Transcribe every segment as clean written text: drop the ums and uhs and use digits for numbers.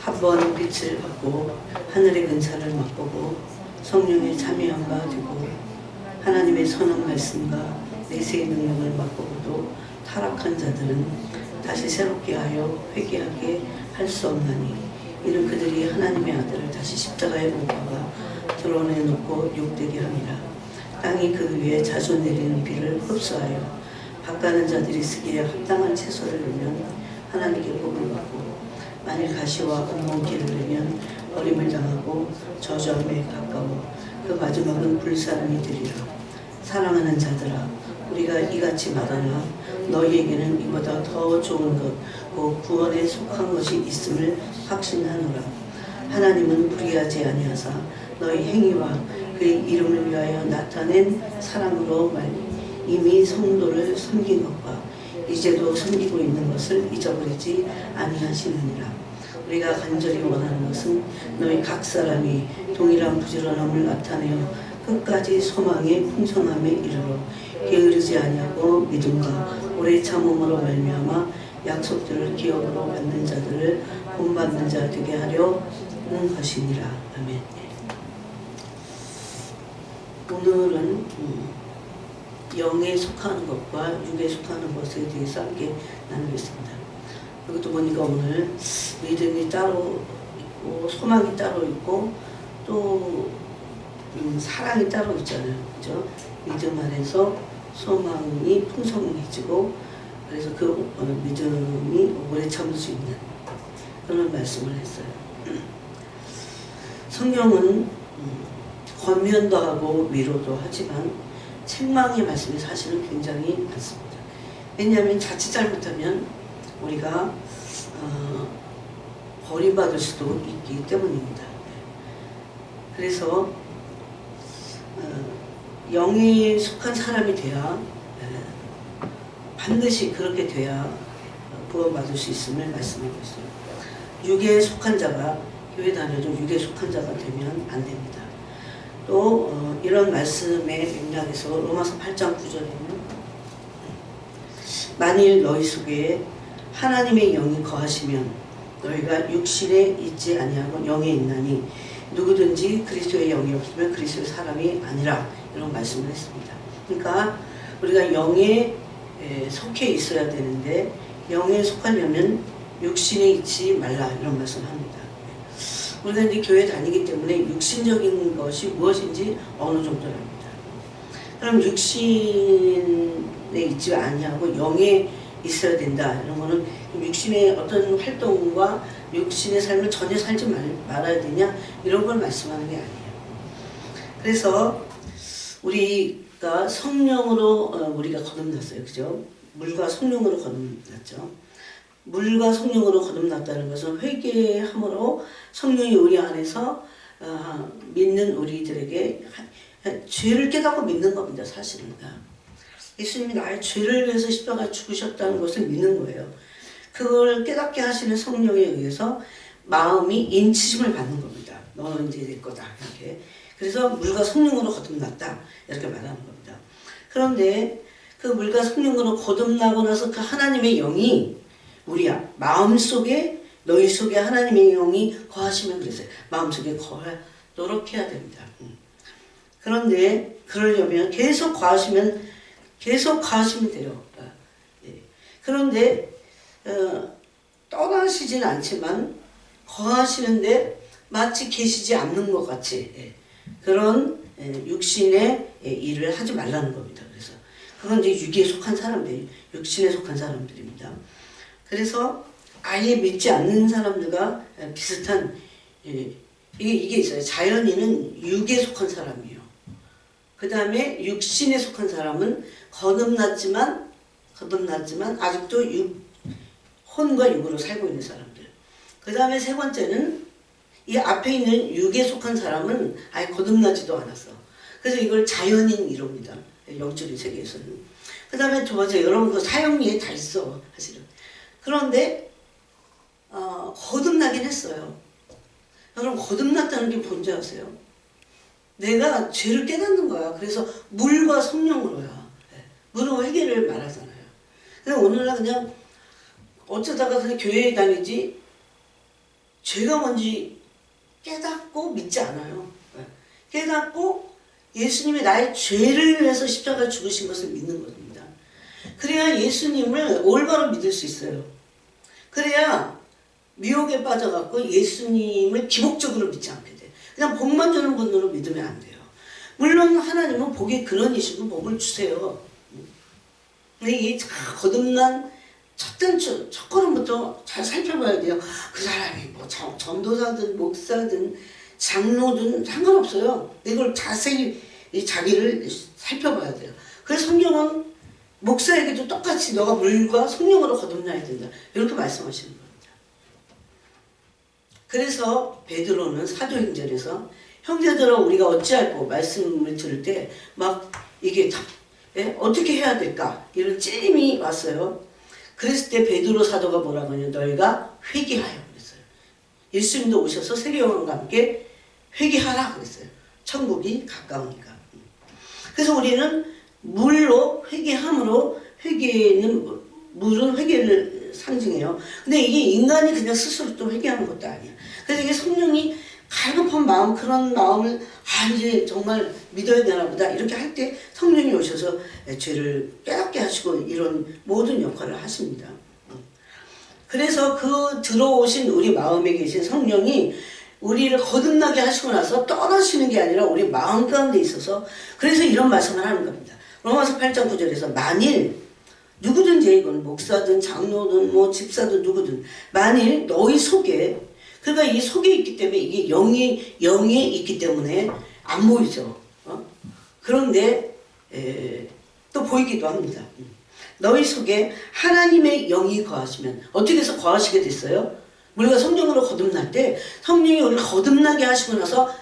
한 번 빛을 받고 하늘의 근사를 맛보고 성령의 참여함 가지고 하나님의 선한 말씀과 내세의 능력을 맛보고도 타락한 자들은 다시 새롭게 하여 회개하게 할 수 없나니 이는 그들이 하나님의 아들을 다시 십자가에 못 박아 드러내놓고 욕되게 함이라. 땅이 그 위에 자주 내리는 비를 흡수하여 밭가는 자들이 쓰기에 합당한 채소를 내면 하나님께 복을 받고 만일 가시와 엉겅퀴를 내면 버림을 당하고 저주함에 가까워 그 마지막은 불사름이 되리라. 사랑하는 자들아, 우리가 이같이 말하나 너희에게는 이보다 더 좋은 것, 곧 구원에 속한 것이 있음을 확신하노라. 하나님은 불의하지 아니하사 너희 행위와 그의 이름을 위하여 나타낸 사랑으로 이미 성도를 섬긴 것과 이제도 섬기고 있는 것을 잊어버리지 아니하시느니라. 우리가 간절히 원하는 것은 너희 각 사람이 동일한 부지런함을 나타내어 끝까지 소망의 풍성함에 이르러 게으르지 아니하고 믿음과 오래 참음으로 말미암아 약속들을 기업으로 받는 자들을 본받는 자 되게 하려는 것이니라. 아멘. 오늘은 영에 속하는 것과 육에 속하는 것에 대해서 함께 나누겠습니다. 여기도 보니까 오늘 믿음이 따로 있고 소망이 따로 있고 또 사랑이 따로 있잖아요. 그죠? 믿음 안에서 소망이 풍성해지고 그래서 그 믿음이 오래 참을 수 있는 그런 말씀을 했어요. 성경은 권면도 하고 위로도 하지만 책망의 말씀이 사실은 굉장히 많습니다. 왜냐하면 자칫 잘못하면 우리가 버림받을 수도 있기 때문입니다. 그래서 영에 속한 사람이 돼야 반드시 그렇게 돼야 구원받을 수 있음을 말씀하고 있어요. 육에 속한 자가 교회 다녀도 육에 속한 자가 되면 안 됩니다. 또 이런 말씀의 맥락에서 로마서 8장 9절에는 만일 너희 속에 하나님의 영이 거하시면 너희가 육신에 있지 아니하고 영에 있나니 누구든지 그리스도의 영이 없으면 그리스도의 사람이 아니라 이런 말씀을 했습니다. 그러니까 우리가 영에 속해 있어야 되는데 영에 속하려면 육신에 있지 말라 이런 말씀을 합니다. 우리가 이제 교회 다니기 때문에 육신적인 것이 무엇인지 어느 정도 압니다. 그럼 육신에 있지 아니하고 영에 있어야 된다. 이런 거는 육신의 어떤 활동과 육신의 삶을 전혀 살지 말아야 되냐 이런 걸 말씀하는 게 아니에요. 그래서 우리가 성령으로 우리가 거듭났어요. 그죠? 물과 성령으로 거듭났죠. 물과 성령으로 거듭났다는 것은 회개함으로 성령이 우리 안에서 믿는 우리들에게 죄를 깨닫고 믿는 겁니다. 사실은. 예수님이 나의 죄를 위해서 십자가에 죽으셨다는 것을 믿는 거예요. 그걸 깨닫게 하시는 성령에 의해서 마음이 인치심을 받는 겁니다. 너는 이제 될 거다. 이렇게. 그래서 물과 성령으로 거듭났다. 이렇게 말하는 겁니다. 그런데 그 물과 성령으로 거듭나고 나서 그 하나님의 영이 우리 마음속에 너희 속에 하나님의 영이 거하시면 그랬어요. 마음속에 거하도록 해야 됩니다. 그런데 그러려면 계속 거하시면 돼요. 그런데 떠나시진 않지만 거하시는데 마치 계시지 않는 것 같이 그런 육신의 일을 하지 말라는 겁니다. 그래서 그건 이제 육에 속한 사람들, 육신에 속한 사람들입니다. 그래서 아예 믿지 않는 사람들과 비슷한 이게 있어요. 자연인은 육에 속한 사람이에요. 그 다음에 육신에 속한 사람은 거듭났지만 아직도 혼과 육으로 살고 있는 사람들. 그 다음에 세 번째는 이 앞에 있는 육에 속한 사람은 아예 거듭나지도 않았어. 그래서 이걸 자연인 이럽니다. 영적인 세계에서는. 그 다음에 두 번째, 여러분 그 사형리에 다 있어 사실은. 그런데 거듭나긴 했어요. 여러분 거듭났다는 게 뭔지 아세요? 내가 죄를 깨닫는 거야. 그래서 물과 성령으로야. 물은 회개를 말하잖아요. 그래서 오늘날 그냥 어쩌다가 그냥 교회에 다니지 죄가 뭔지 깨닫고 믿지 않아요. 깨닫고 예수님이 나의 죄를 위해서 십자가 죽으신 것을 믿는 겁니다. 그래야 예수님을 올바로 믿을 수 있어요. 그래야 미혹에 빠져갖고 예수님을 기복적으로 믿지 않게 돼. 그냥 복만 주는 분으로 믿으면 안 돼요. 물론 하나님은 복이 근원이시고 복을 주세요. 근데 이 거듭난 첫 걸음부터 잘 살펴봐야 돼요. 그 사람이 뭐 전도사든 목사든 장로든 상관없어요. 이걸 자세히 자기를 살펴봐야 돼요. 그래서 성경은 목사에게도 똑같이 너가 물과 성령으로 거듭나야 된다. 이렇게 말씀하시는 겁니다. 그래서 베드로는 사도행전에서 형제들아 우리가 어찌할꼬 말씀을 들을 때 막 이게 어떻게 해야 될까 이런 찔림이 왔어요. 그랬을 때 베드로 사도가 뭐라고 하냐, 너희가 회개하여 그랬어요. 예수님도 오셔서 세례요한과 함께 회개하라 그랬어요. 천국이 가까우니까. 그래서 우리는 물로 회개함으로, 회개는 물은 회개를 상징해요. 근데 이게 인간이 그냥 스스로 또 회개하는 것도 아니야. 그래서 이게 성령이 갈급한 마음, 그런 마음을 이제 정말 믿어야 되나 보다 이렇게 할 때 성령이 오셔서 죄를 깨닫게 하시고 이런 모든 역할을 하십니다. 그래서 그 들어오신 우리 마음에 계신 성령이 우리를 거듭나게 하시고 나서 떠나시는 게 아니라 우리 마음 가운데 있어서, 그래서 이런 말씀을 하는 겁니다. 로마서 8장 9절에서 만일 누구든지, 이건 목사든 장로든 뭐 집사든 누구든, 만일 너희 속에, 그러니까 이 속에 있기 때문에, 이게 영에 있기 때문에 안 보이죠. 그런데 또 보이기도 합니다. 너희 속에 하나님의 영이 거하시면, 어떻게 해서 거하시게 됐어요? 우리가 성령으로 거듭날 때 성령이 우리를 거듭나게 하시고 나서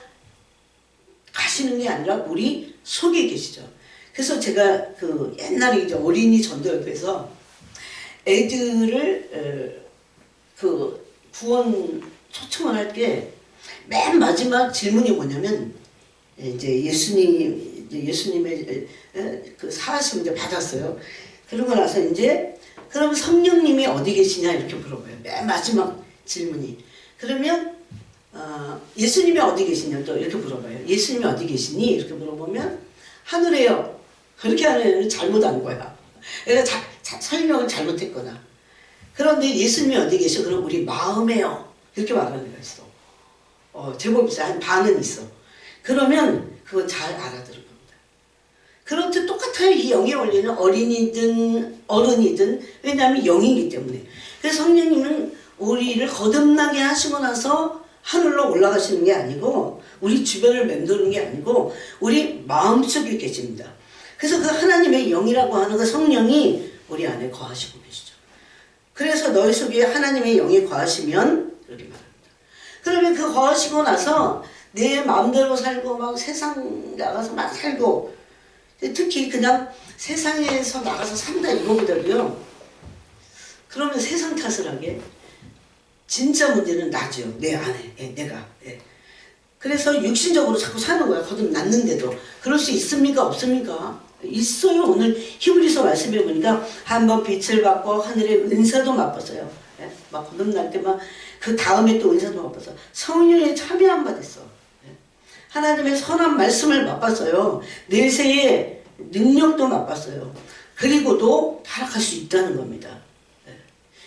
가시는 게 아니라 우리 속에 계시죠. 그래서 제가 그 옛날에 이제 어린이 전도협회에서 애들을 그 구원 초청을 할 때 맨 마지막 질문이 뭐냐면, 이제 예수님의 그 사하심을 이제 받았어요. 그러고 나서 이제 그럼 성령님이 어디 계시냐 이렇게 물어봐요. 맨 마지막 질문이. 그러면 예수님이 어디 계시냐 또 이렇게 물어봐요. 예수님이 어디 계시니? 이렇게 물어보면 하늘에요. 그렇게 하면 잘못한 거야. 그러니까 설명을 잘못했거나. 그런데 예수님이 어디 계셔? 그럼 우리 마음에요. 이렇게 말하는 애가 있어. 제법 있어. 한 반은 있어. 그러면 그건 잘 알아들은 겁니다. 그렇듯 똑같아요. 이 영의 원리는 어린이든 어른이든, 왜냐하면 영이기 때문에. 그래서 성령님은 우리를 거듭나게 하시고 나서 하늘로 올라가시는 게 아니고, 우리 주변을 맴도는 게 아니고 우리 마음속에 계십니다. 그래서 그 하나님의 영이라고 하는 그 성령이 우리 안에 거하시고 계시죠. 그래서 너희 속에 하나님의 영이 거하시면, 이렇게 말합니다. 그러면 그 거하시고 나서 내 마음대로 살고 막 세상 나가서 막 살고, 특히 그냥 세상에서 나가서 산다 이거보다도요, 그러면 세상 탓을 하게, 진짜 문제는 나죠. 내 안에, 내가. 그래서 육신적으로 자꾸 사는 거야. 거듭났는데도. 그럴 수 있습니까? 없습니까? 있어요. 오늘 히브리서 말씀해 보니까 한번 빛을 받고 하늘의 은사도 맛봤어요. 막 거듭날 때 막 그 다음에 또 은사도 맛봤어. 성령의 참여한 바 됐어. 하나님의 선한 말씀을 맛봤어요. 내세의 능력도 맛봤어요. 그리고도 타락할 수 있다는 겁니다.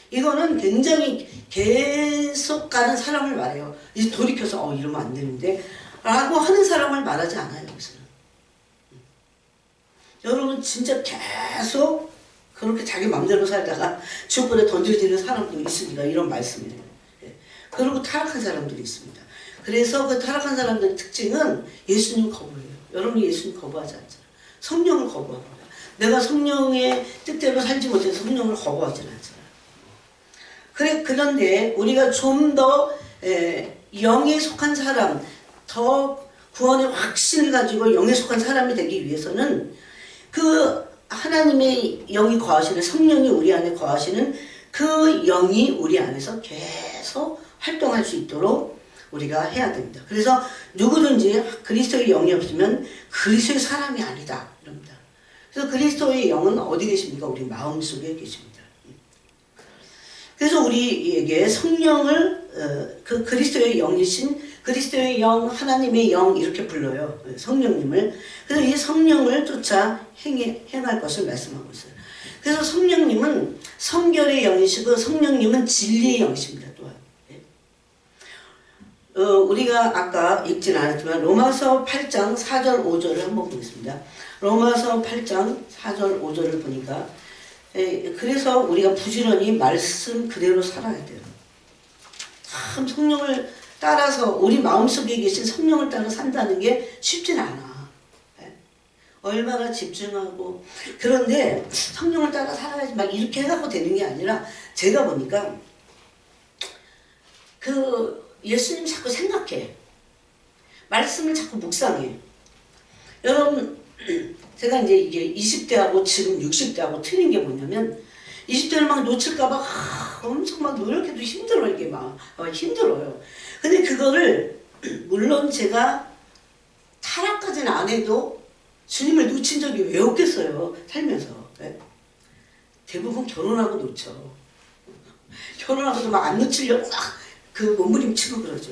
이거는 굉장히 계속 가는 사람을 말해요. 이제 돌이켜서 이러면 안 되는데 라고 하는 사람을 말하지 않아요. 여기서는. 여러분 진짜 계속 그렇게 자기 마음대로 살다가 지옥불에 던져지는 사람도 있으니까 이런 말씀이에요. 그리고 타락한 사람들이 있습니다. 그래서 그 타락한 사람들의 특징은 예수님 거부해요. 여러분이 예수님 거부하지 않잖아요. 성령을 거부합니다. 내가 성령의 뜻대로 살지 못해서 성령을 거부하지 않잖아요. 그런데 우리가 좀 더 영에 속한 사람, 더 구원의 확신을 가지고 영에 속한 사람이 되기 위해서는 그 하나님의 영이 거하시는, 성령이 우리 안에 거하시는 그 영이 우리 안에서 계속 활동할 수 있도록 우리가 해야 됩니다. 그래서 누구든지 그리스도의 영이 없으면 그리스도의 사람이 아니다 이럽니다. 그래서 그리스도의 영은 어디 계십니까? 우리 마음속에 계십니다. 그래서 우리에게 성령을 그 그리스도의 영이신 그리스도의 영, 하나님의 영 이렇게 불러요. 성령님을. 그래서 이 성령을 쫓아 행할 것을 말씀하고 있어요. 그래서 성령님은 성결의 영이시고 성령님은 진리의 영이십니다. 또한. 우리가 아까 읽지는 않았지만 로마서 8장 4절 5절을 한번 보겠습니다. 로마서 8장 4절 5절을 보니까 그래서 우리가 부지런히 말씀 그대로 살아야 돼요. 참 성령을 따라서 우리 마음속에 계신 성령을 따라 산다는 게 쉽진 않아. 얼마나 집중하고 그런데 성령을 따라 살아야지 막 이렇게 해갖고 되는 게 아니라 제가 보니까 예수님 자꾸 생각해. 말씀을 자꾸 묵상해. 여러분 제가 이제 이게 20대하고 지금 60대하고 틀린 게 뭐냐면 20대를 막 놓칠까봐 엄청 막 노력해도 힘들어. 이게 막 힘들어요. 근데 그거를 물론 제가 타락까지는 안 해도 주님을 놓친 적이 왜 없겠어요. 살면서. 대부분 결혼하고 놓쳐. 결혼하고도 막 안 놓치려고 막 그 몸부림치고 그러죠.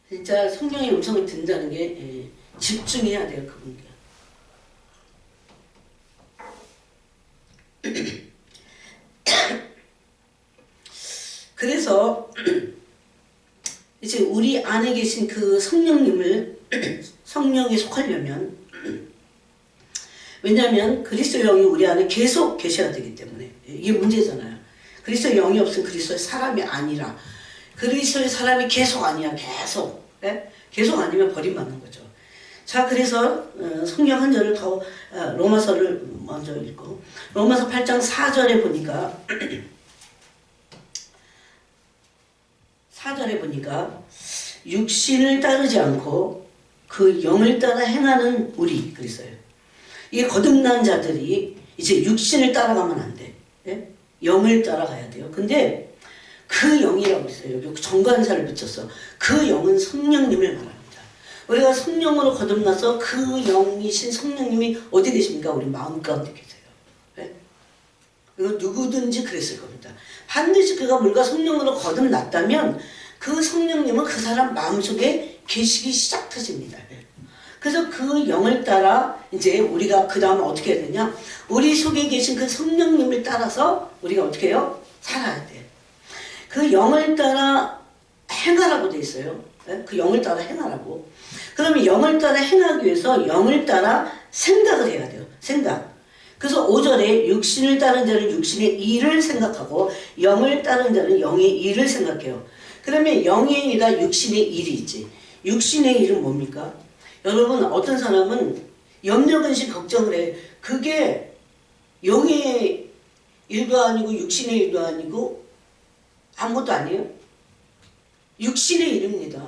진짜 성령의 음성을 듣는다는 게 집중해야 돼요. 그분께. 그래서 이제 우리 안에 계신 그 성령님을 성령에 속하려면 왜냐하면 그리스도의 영이 우리 안에 계속 계셔야 되기 때문에 이게 문제잖아요. 그리스도의 영이 없으면 그리스도의 사람이 아니라 그리스도의 사람이 계속 아니야. 계속. 계속 아니면 버림받는 거죠. 자, 그래서 성경 한 절을 더 로마서를 먼저 읽고 로마서 8장 4절에 보니까 4절에 보니까 육신을 따르지 않고 그 영을 따라 행하는 우리 그랬어요. 이게 거듭난 자들이 이제 육신을 따라가면 안 돼. 영을 따라가야 돼요. 근데 그 영이라고 있어요. 여기 정관사를 붙였어. 그 영은 성령님을 말합니다. 우리가 성령으로 거듭나서 그 영이신 성령님이 어디 계십니까? 우리 마음 가운데 계세요. 이거 누구든지 그랬을 겁니다. 반드시 그가 물과 성령으로 거듭났다면 그 성령님은 그 사람 마음속에 계시기 시작하십니다. 그래서 그 영을 따라 이제 우리가 그 다음에 어떻게 해야 되냐? 우리 속에 계신 그 성령님을 따라서 우리가 어떻게 해요? 살아야 돼. 그 영을 따라 행하라고 돼 있어요. 그 영을 따라 행하라고. 그러면 영을 따라 행하기 위해서 영을 따라 생각을 해야 돼요. 생각. 그래서 5절에 육신을 따른 자는 육신의 일을 생각하고 영을 따른 자는 영의 일을 생각해요. 그러면 영의 일과 육신의 일이 있지. 육신의 일은 뭡니까? 여러분 어떤 사람은 염려, 근심, 걱정을 해. 그게 영의 일도 아니고 육신의 일도 아니고 아무것도 아니에요. 육신의 일입니다.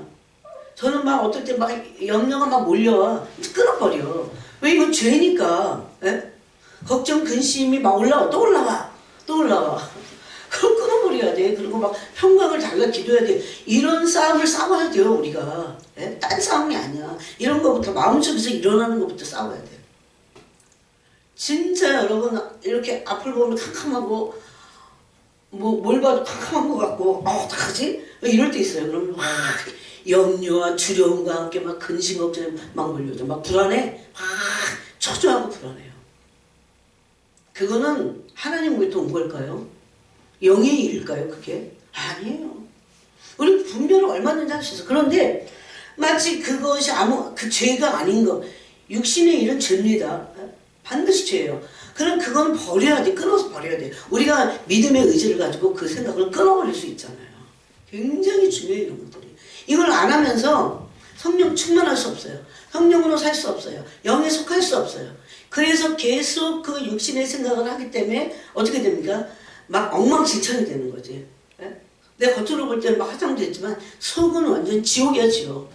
저는 막 어떨 때 막 염려가 막 몰려와. 끊어버려. 왜? 이건 죄니까. 걱정, 근심이 막 올라와. 또 올라와. 또 올라와. 그럼 끊어버려야 돼. 그리고 막 평강을 달라 기도해야 돼. 이런 싸움을 싸워야 돼요, 우리가. 딴 싸움이 아니야. 이런 거부터, 마음속에서 일어나는 것부터 싸워야 돼요. 진짜 여러분, 이렇게 앞을 보면 캄캄하고, 뭘 봐도 캄캄한 것 같고, 어떡하지? 이럴 때 있어요. 그러면 막 염려와 두려움과 함께 막 근심, 걱정에 막 몰려오죠. 막 불안해. 막 초조하고 불안해요. 그거는 하나님으로부터 온 걸까요? 영의 일일까요, 그게? 아니에요. 우리 분별을 얼마든지 할 수 있어. 그런데 마치 그것이 그 죄가 아닌 거. 육신의 일은 죄입니다. 반드시 죄예요. 그럼 그건 버려야 돼. 끊어서 버려야 돼. 우리가 믿음의 의지를 가지고 그 생각을 끊어버릴 수 있잖아요. 굉장히 중요해요, 이런 것들이. 이걸 안 하면서 성령 충만할 수 없어요. 성령으로 살 수 없어요. 영에 속할 수 없어요. 그래서 계속 그 육신의 생각을 하기 때문에 어떻게 됩니까? 막 엉망진창이 되는 거지. 내 겉으로 볼 때는 막 화장도 했지만 속은 완전 지옥이야, 지옥.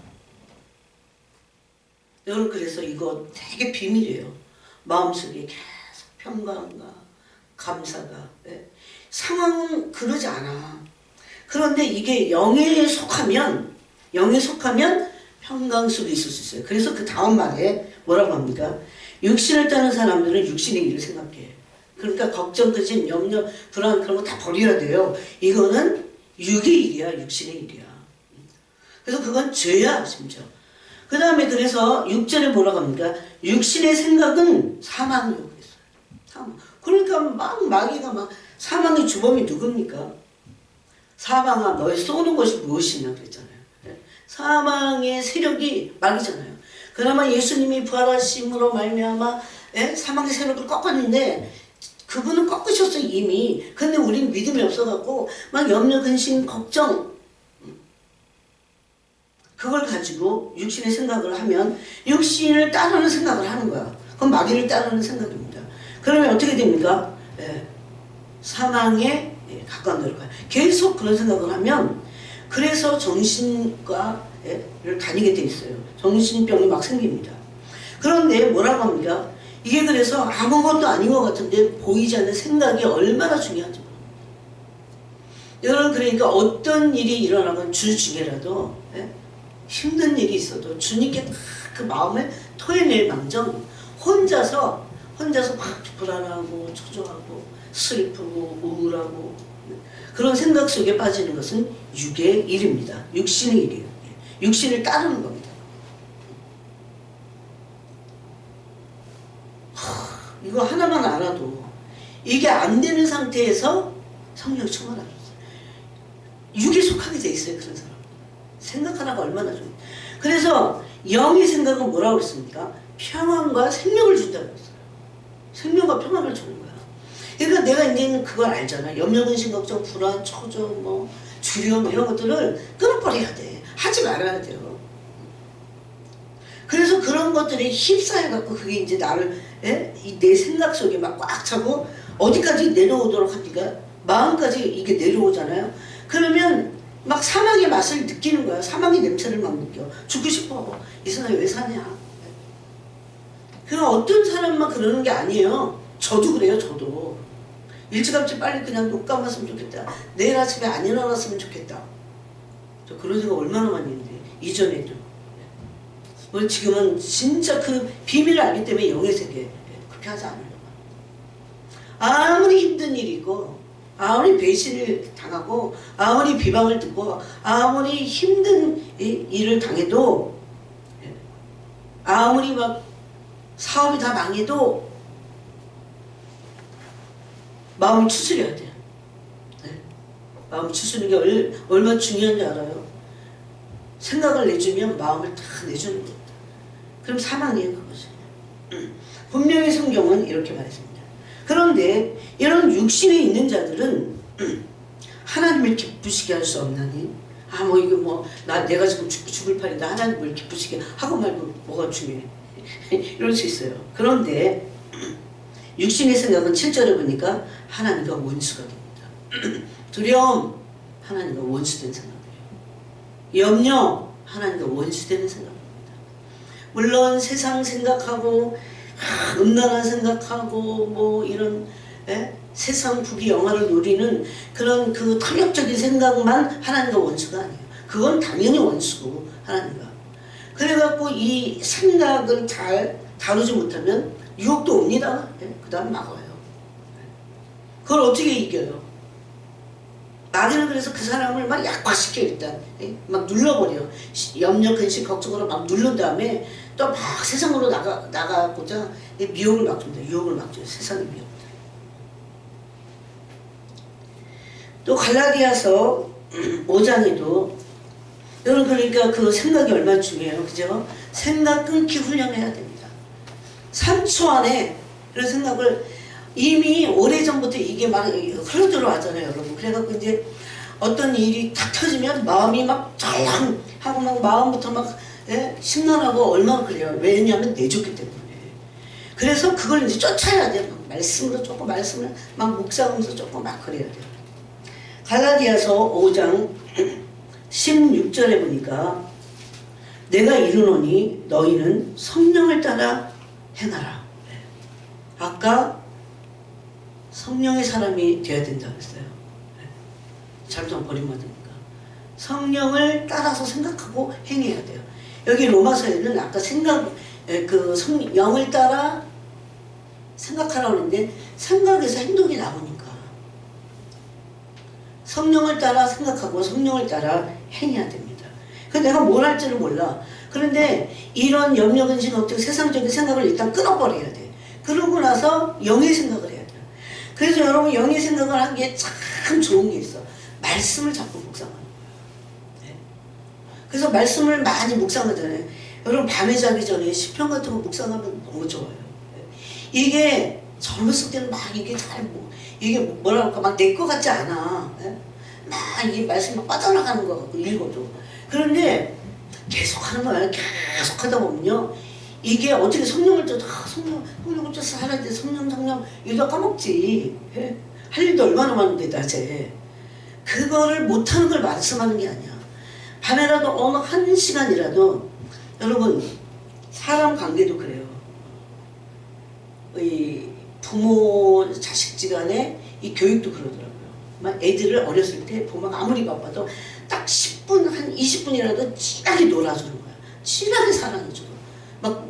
여러분 그래서 이거 되게 비밀이에요. 마음속에 계속 평강과 감사가. 상황은 그러지 않아. 그런데 이게 영에 속하면 평강 속에 있을 수 있어요. 그래서 그 다음 말에 뭐라고 합니까? 육신을 따는 사람들은 육신의 일을 생각해. 그러니까 걱정, 근심, 염려, 불안 그런 거 다 버려야 돼요. 이거는 육의 일이야. 육신의 일이야. 그래서 그건 죄야 심지어. 그 다음에 그래서 6절에 뭐라고 합니까? 육신의 생각은 사망이라고 했어요. 사망. 그러니까 막 마귀가 막 사망의 주범이 누굽니까? 사망아 너의 쏘는 것이 무엇이냐 그랬잖아요. 사망의 세력이 마귀잖아요. 그나마 예수님이 부활하심으로 말미암아 사망의 세력을 꺾었는데 그분은 꺾으셨어요 이미. 근데 우리는 믿음이 없어갖고 막 염려, 근심, 걱정 그걸 가지고 육신의 생각을 하면 육신을 따르는 생각을 하는 거야. 그건 마귀를 따르는 생각입니다. 그러면 어떻게 됩니까? 사망에 가까운 데로 가요. 계속 그런 생각을 하면 그래서 정신과를 다니게 돼 있어요. 정신병이 막 생깁니다. 그런데 뭐라고 합니까? 이게 그래서 아무것도 아닌 것 같은데 보이지 않는 생각이 얼마나 중요한지 모릅니다. 여러분 그러니까 어떤 일이 일어나건 주 중에라도 힘든 일이 있어도 주님께 그 마음을 토해낼 망정 혼자서 막 불안하고 초조하고 슬프고 우울하고 그런 생각 속에 빠지는 것은 육의 일입니다. 육신의 일이에요. 육신을 따르는 겁니다. 이거 하나만 알아도 이게 안 되는 상태에서 성령이 충만하셨어요. 육에 속하게 돼 있어요. 그런 사람. 생각 하나가 얼마나 좋아요. 그래서 영의 생각은 뭐라고 그랬습니까? 평안과 생명을 준다고 했어요. 생명과 평안을 주는 거야. 그러니까 내가 이제는 그걸 알잖아. 염려, 근심, 걱정, 불안, 초조, 두려움 이런 것들을 끊어버려야 돼. 하지 말아야 돼요. 그래서 그런 것들이 휩싸여갖고 그게 이제 나를 내 생각 속에 막 꽉 차고 어디까지 내려오도록 합니까? 마음까지 이게 내려오잖아요. 그러면 막 사망의 맛을 느끼는 거야. 사망의 냄새를 막 느껴. 죽고 싶어. 이 사람이 왜 사냐. 그냥 어떤 사람만 그러는 게 아니에요. 저도 그래요. 저도. 일찌감치 빨리 그냥 눈 감았으면 좋겠다. 내일 아침에 안 일어났으면 좋겠다. 저 그런 생각 얼마나 많이 했는데 이전에도. 지금은 진짜 그 비밀을 알기 때문에 영의 세계 그렇게 하지 않으려고. 아무리 힘든 일이 있고 아무리 배신을 당하고 아무리 비방을 듣고 아무리 힘든 일을 당해도 아무리 막 사업이 다 망해도 마음을 추스려야 돼요. 마음을 추스르는 게 얼마나 중요한지 알아요? 생각을 내주면 마음을 다 내주는 겁니다. 그럼 사망이에요 그것이. 분명히 성경은 이렇게 말했습니다. 그런데 이런 육신에 있는 자들은 하나님을 기쁘시게 할 수 없나니 이거 내가 지금 죽을 판인데 하나님을 기쁘시게 하고 말고 뭐가 중요해. 이럴 수 있어요. 그런데 육신의 생각은 7절에 보니까 하나님과 원수가 됩니다. 두려움 하나님과 원수된 생각이에요. 염려 하나님과 원수되는 생각입니다. 물론 세상 생각하고 음란한 생각하고 이런 세상 부귀 영화를 누리는 그런 그 탐욕적인 생각만 하나님과 원수가 아니에요. 그건 당연히 원수고 하나님과. 그래갖고 이 생각을 잘 다루지 못하면 유혹도 옵니다. 그 다음 막아요. 그걸 어떻게 이겨요? 마귀는 그래서 그 사람을 막 약화시켜 일단 막 눌러버려. 염려, 근심, 걱정으로 막 누른 다음에 또 막 세상으로 나가고자 미혹을 막 줍니다. 유혹을 막 줘요. 세상의 미혹. 또 갈라디아서 5장에도 여러분 그러니까 그 생각이 얼마나 중요해요. 그죠? 생각 끊기 훈련해야 됩니다. 3초 안에 그런 생각을 이미 오래전부터 이게 막 흘러 들어왔잖아요, 여러분. 그래갖고 이제 어떤 일이 탁 터지면 마음이 막 짤랑하고 막 마음부터 막 심란하고 얼마나 그래요. 왜냐하면 내줬기 때문에. 그래서 그걸 이제 쫓아야 돼요. 말씀으로 조금 말씀을 막 묵상하면서 조금 막 그래야 돼요. 갈라디아서 5장 16절에 보니까 내가 이르노니 너희는 성령을 따라 행하라. 아까 성령의 사람이 되어야 된다고 했어요. 잘못 버리면 됩니까? 성령을 따라서 생각하고 행해야 돼요. 여기 로마서에는 아까 영을 따라 생각하라고 하는데 생각에서 행동이 나오니까 성령을 따라 생각하고 성령을 따라 행해야 됩니다. 그래서 내가 뭘 할지를 몰라. 그런데 이런 염려, 근심, 걱정, 세상적인 생각을 일단 끊어버려야 돼. 그러고 나서 영의 생각을 해야 돼. 그래서 여러분 영의 생각을 하기에 참 좋은 게 있어. 말씀을 자꾸 묵상하는 거예요. 네. 그래서 말씀을 많이 묵상하잖아요. 여러분 밤에 자기 전에 시편 같은 거 묵상하면 너무 좋아요. 네. 이게 젊었을 때는 막 이게 이게 뭐라 할까 막 내 거 같지 않아. 네? 막 이 말씀이 막 빠져나가는 거 같고 읽어도. 그런데 계속 하는 거야. 계속 하다 보면요. 이게 어떻게 성령을 쫓아 성령을 쫓아 살아야 돼. 성령 이러다 까먹지. 예? 할 일도 얼마나 많은데 낮에 그거를 못하는 걸 말씀하는 게 아니야. 밤에라도 어느 한 시간이라도 여러분 사람 관계도 그래요. 이 부모 자식지간에 이 교육도 그러더라고요. 막 애들을 어렸을 때 부모가 아무리 바빠도 딱 10분 한 20분이라도 진하게 놀아주는 거야. 진하게 사랑해줘. 막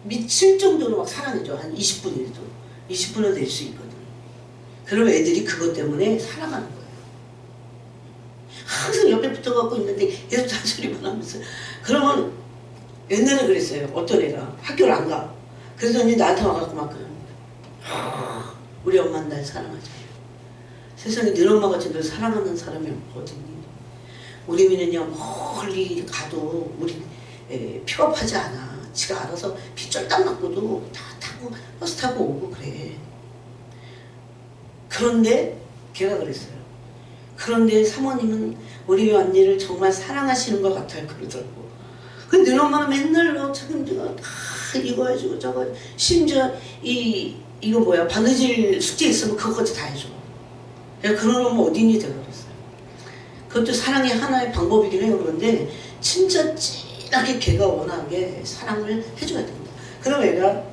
미칠 정도로 막 사랑해줘. 한 20분이라도 20분은 될 수 있거든. 그러면 애들이 그것 때문에 사랑하는 거예요. 항상 옆에 붙어갖고 있는데 계속 잔소리만 하면서. 그러면 옛날에 그랬어요. 어떤 애가 학교를 안 가. 그러더니 나한테 와갖고 막 우리 엄마는 날 사랑하지. 세상에 늘 엄마 같이 널 사랑하는 사람이 어딨니? 우리 민은요 멀리 가도 우리 픽업하지 않아. 지가 알아서 비 쫄딱 맞고도 다 타고 버스 타고 오고 그래. 그런데 걔가 그랬어요. 그런데 사모님은 우리 언니를 정말 사랑하시는 것 같아요. 그러더라고. 근데 늘 엄마는 맨날 너 책임지가 다 이거 해주고 저거 심지어 이거 뭐야 바느질 숙제 있으면 그것까지 다 해줘. 내가 그런 놈은 어린이 돼버렸어요. 그것도 사랑의 하나의 방법이긴 해요. 그런데 진짜 진하게 걔가 워낙에 사랑을 해줘야 됩니다. 그럼 애가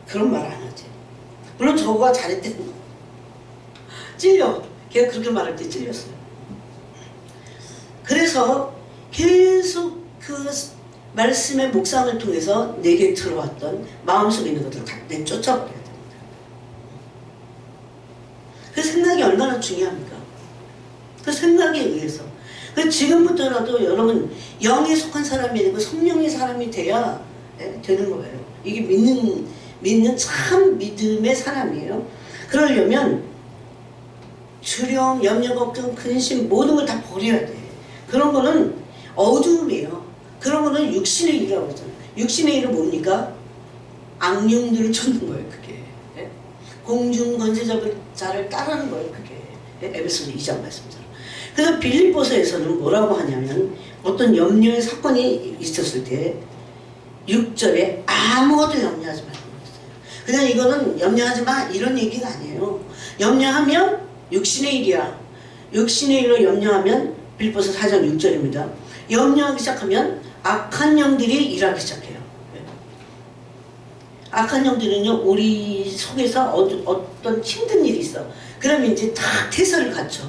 그런 말 안 하지. 물론 저거가 잘했대는 거. 찔려. 걔가 그렇게 말할 때 찔렸어요. 그래서 계속 그 말씀의 묵상을 통해서 내게 들어왔던 마음속에 있는 것들을 다 내쫓아버려야 됩니다. 그 생각이 얼마나 중요합니까? 그 생각에 의해서. 그 지금부터라도 여러분 영에 속한 사람이 되고 성령의 사람이 돼야 되는 거예요. 이게 믿는 참 믿음의 사람이에요. 그러려면 주령, 염려, 걱정, 근심 모든 걸 다 버려야 돼. 그런 거는 어두움이에요. 그런 거는 육신의 일이라고 하잖아요. 육신의 일은 뭡니까? 악령들을 쫓는 거예요. 그게. 공중 권세자를 따르는 거예요. 그게. 에베소서 2장 말씀처럼. 그래서 빌립보서에서는 뭐라고 하냐면 어떤 염려의 사건이 있었을 때 6절에 아무것도 염려하지 말라고 했어요. 그냥 이거는 염려하지 마 이런 얘기가 아니에요. 염려하면 육신의 일이야. 육신의 일로 염려하면 빌립보서 4장 6절입니다. 염려하기 시작하면 악한 영들이 일하기 시작해요. 악한 영들은요 우리 속에서 어떤 힘든 일이 있어. 그러면 이제 다 태세를 갖춰.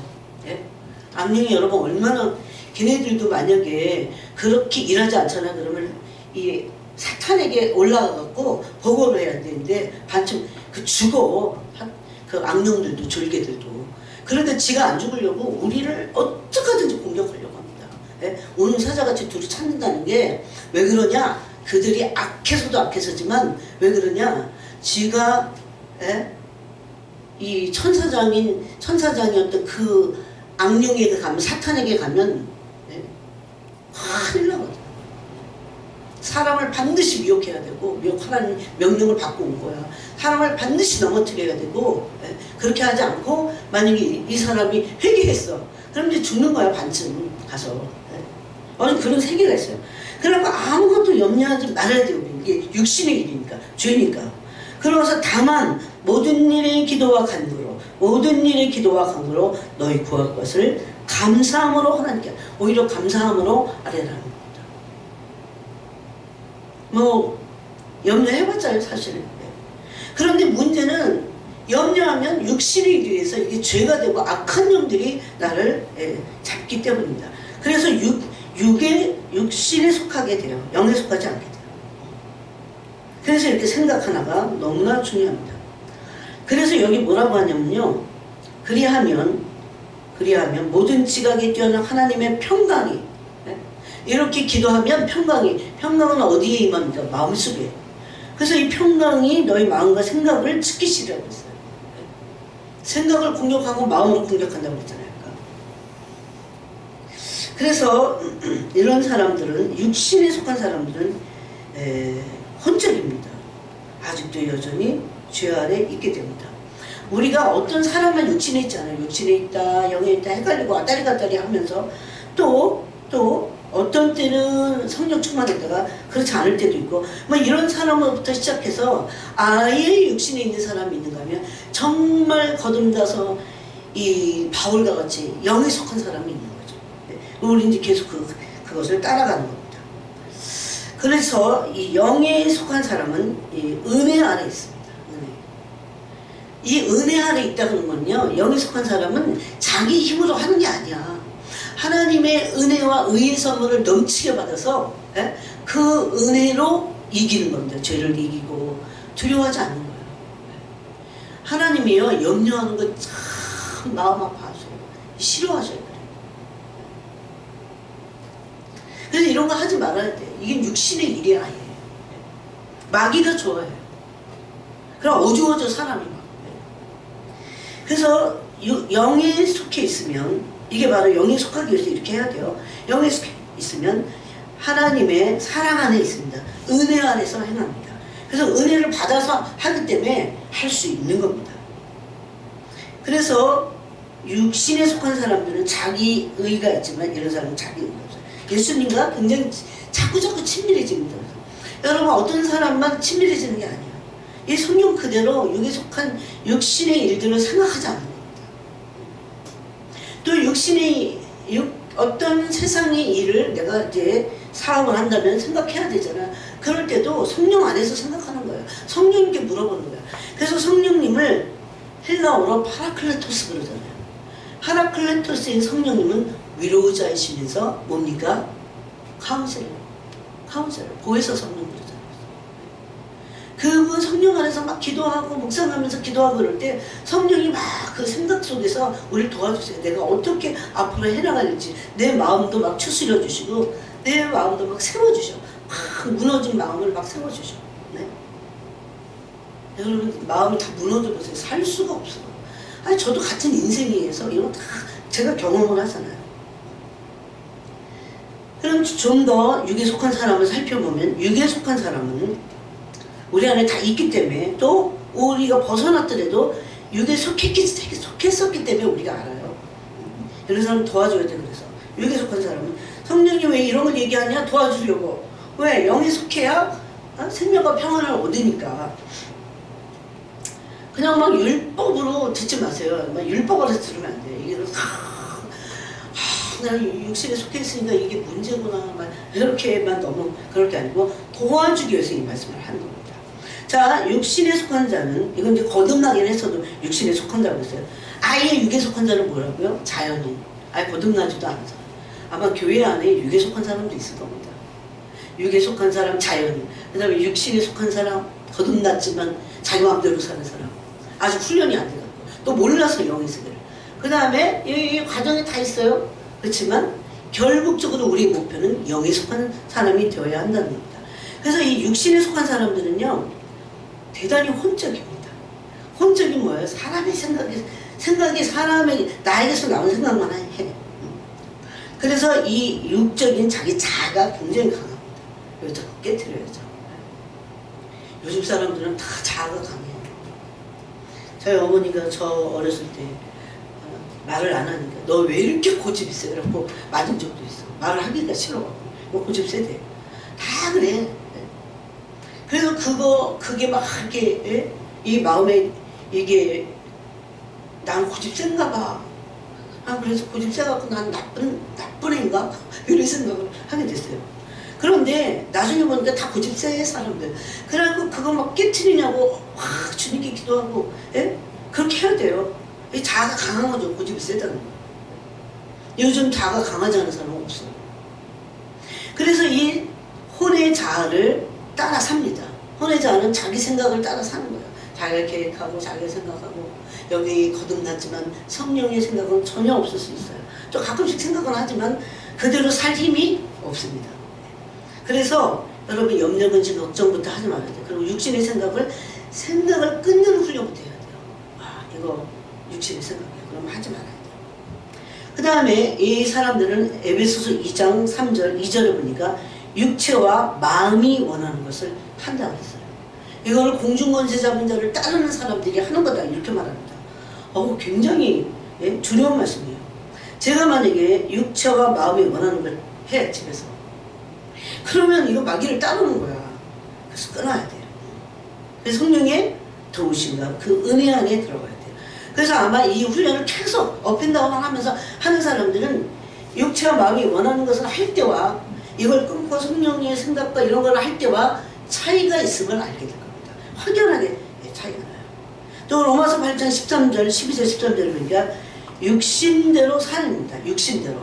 악령이 여러분 얼마나 걔네들도 만약에 그렇게 일하지 않잖아. 그러면 이 사탄에게 올라가갖고 보고를 해야 되는데 반쯤 죽어. 그 악령들도 졸개들도. 그런데 지가 안 죽으려고 우리를 어떻게든지 공격하려고 합니다. 오는 사자같이 둘이 찾는다는 게 왜 그러냐? 그들이 악해서도 악해서지만 왜 그러냐? 지가 이 천사장이었던 그 악령에게 가면 사탄에게 가면 큰일 나거든. 사람을 반드시 미혹해야 되고 미혹하라는 명령을 받고 온 거야. 사람을 반드시 넘어뜨려야 되고 그렇게 하지 않고 만약에 이 사람이 회개했어. 그럼 이제 죽는 거야. 반쯤 가서. 아니 그런 세계가 있어요. 그러니까 아무것도 염려하지 말아야 돼요. 이게 육신의 일이니까 죄니까. 그러면서 다만 모든 일의 기도와 간구로 너희 구할 것을 감사함으로 하나님께 오히려 감사함으로 아뢰라는 겁니다. 뭐 염려해봤자요 사실은. 그런데 문제는 염려하면 육신의 일에 의해서 이게 죄가 되고 악한 영들이 나를 잡기 때문입니다. 그래서 육신에 속하게 돼요. 영에 속하지 않게 돼요. 그래서 이렇게 생각 하나가 너무나 중요합니다. 그래서 여기 뭐라고 하냐면요. 그리하면 모든 지각에 뛰어난 하나님의 평강이, 이렇게 기도하면 평강은 어디에 임합니까? 마음속에. 그래서 이 평강이 너희 마음과 생각을 지키시라고 했어요. 생각을 공격하고 마음으로 공격한다고 그랬잖아요. 그래서 이런 사람들은, 육신에 속한 사람들은 혼적입니다. 아직도 여전히 죄 아래 있게 됩니다. 우리가 어떤 사람만 육신에 있잖아요. 육신에 있다, 영에 있다 헷갈리고 왔다리 갔다리 하면서 또 어떤 때는 성령 충만했다가 그렇지 않을 때도 있고, 뭐 이런 사람부터 시작해서 아예 육신에 있는 사람이 있는가 하면 정말 거듭나서 이 바울과 같이 영에 속한 사람이 있는 거죠. 우리 이제 계속 그것을 따라가는 겁니다. 그래서 이 영에 속한 사람은 이 은혜 아래 있습니다. 이 은혜 아래 있다는 건요, 영에 속한 사람은 자기 힘으로 하는 게 아니야. 하나님의 은혜와 의의 선물을 넘치게 받아서 그 은혜로 이기는 겁니다. 죄를 이기고 두려워하지 않는 거예요. 하나님이요, 염려하는 거 참 마음 아파하셔요. 싫어하셔요. 그래서 이런 거 하지 말아야 돼. 이게 육신의 일이 아니에요. 마귀가 좋아해요. 그럼 어두워져 사람이 막. 그래서 영에 속해 있으면, 이게 바로 영에 속하기 위해서 이렇게 해야 돼요. 영에 속해 있으면 하나님의 사랑 안에 있습니다. 은혜 안에서 행합니다. 그래서 은혜를 받아서 하기 때문에 할 수 있는 겁니다. 그래서 육신에 속한 사람들은 자기 의가 있지만 이런 사람은 자기 의가 없어요. 예수님과 굉장히 자꾸 친밀해집니다. 여러분, 어떤 사람만 친밀해지는 게 아니에요. 이 성경 그대로 육에 속한 육신의 일들을 생각하지 않는 겁니다. 또 어떤 세상의 일을 내가 이제 사업을 한다면 생각해야 되잖아. 그럴 때도 성령 안에서 생각하는 거예요. 성령님께 물어보는 거예요. 그래서 성령님을 헬라어로 파라클레토스 그러잖아요. 파라클레토스인 성령님은 위로자이시면서 뭡니까? 카운셀러, 보혜사 성령 그러잖아요. 그분 성령 안에서 막 기도하고 묵상하면서 기도하고 그럴 때 성령이 막 그 생각 속에서 우리를 도와주세요. 내가 어떻게 앞으로 해나갈지 내 마음도 막 추스려 주시고 내 마음도 막 세워주셔. 막 무너진 마음을 막 세워주셔. 네? 여러분, 마음이 다 무너져 보세요. 살 수가 없어. 아니, 저도 같은 인생에서 이런 다 제가 경험을 하잖아요. 그럼 좀 더 육에 속한 사람을 살펴보면, 육에 속한 사람은 우리 안에 다 있기 때문에, 또 우리가 벗어났더라도 육에 속했었기 때문에 우리가 알아요. 이런 사람 도와줘야 돼. 그래서 육에 속한 사람은 성령이 왜 이런 걸 얘기하냐? 도와주려고. 왜? 영에 속해야 생명과 평안을 얻으니까. 그냥 막 율법으로 듣지 마세요. 막 율법으로 들으면 안 돼요. 이게 난 육신에 속해 있으니까 이게 문제구나. 막 이렇게만 너무 그럴 게 아니고 도와주기 위해서 이 말씀을 하는 겁니다. 자, 육신에 속한 자는, 이건 이제 거듭나긴 했어도 육신에 속한다고 했어요. 아예 육에 속한 자는 뭐라고요? 자연인. 아예 거듭나지도 않은 사람. 아마 교회 안에 육에 속한 사람도 있을 겁니다. 육에 속한 사람, 자연인. 그 다음에 육신에 속한 사람, 거듭났지만 자기 마음대로 사는 사람. 아직 훈련이 안 돼갖고. 또 몰라서 영의 세계를. 그 다음에 이 과정이 다 있어요. 그렇지만 결국적으로 우리의 목표는 영에 속한 사람이 되어야 한다는 겁니다. 그래서 이 육신에 속한 사람들은요, 대단히 혼적입니다. 혼적이 뭐예요? 사람의 생각이 사람의 나에게서 나온 생각만 해. 그래서 이 육적인 자기 자아가 굉장히 강합니다. 이거 자꾸 깨트려야죠. 요즘 사람들은 다 자아가 강해요. 저희 어머니가 저 어렸을 때 말을 안 하니까 너 왜 이렇게 고집이 세? 라고 맞은 적도 있어. 말을 하기가 싫어갖고. 너 고집 세대. 다 그래. 그래서 그게 막 이렇게, 이 마음에 이게 난 고집 센가 봐. 그래서 고집 세갖고 난 나쁜 애인가? 이런 생각을 하게 됐어요. 그런데 나중에 보니까 다 고집 세 사람들. 그래갖고 그거 막 깨트리냐고 확 주님께 기도하고, 그렇게 해야 돼요. 이 자아가 강한 거죠. 고집이 세다는 거. 요즘 자아가 강하지 않은 사람은 없어요. 그래서 이 혼의 자아를 따라 삽니다. 혼내지 않은 자기 생각을 따라 사는 거예요. 자기가 계획하고 자기가 생각하고 여기 거듭났지만 성령의 생각은 전혀 없을 수 있어요. 또 가끔씩 생각은 하지만 그대로 살 힘이 없습니다. 그래서 여러분 염려, 근심, 걱정부터 하지 말아야 돼요. 그리고 육신의 생각을 끊는 훈련부터 해야 돼요. 아, 이거 육신의 생각이에요. 그럼 하지 말아야 돼요. 그 다음에 이 사람들은 에베소서 2장 3절 2절에 보니까 육체와 마음이 원하는 것을 한다고 했어요. 이걸 공중권세 잡은 자를 따르는 사람들이 하는 거다 이렇게 말합니다. 굉장히 두려운 말씀이에요. 제가 만약에 육체와 마음이 원하는 걸 해 집에서 그러면 이거 마귀를 따르는 거야. 그래서 끊어야 돼요. 그래서 성령의 도우심과 그 은혜 안에 들어가야 돼요. 그래서 아마 이 훈련을 계속 업앤다운 하면서 하는 사람들은 육체와 마음이 원하는 것을 할 때와 이걸 끊고 성령의 생각과 이런 걸 할 때와 차이가 있음을 알게 될 겁니다. 확연하게 차이가 나요. 또 로마서 8장 13절 12절 13절 보니까 육신대로 살입니다. 육신대로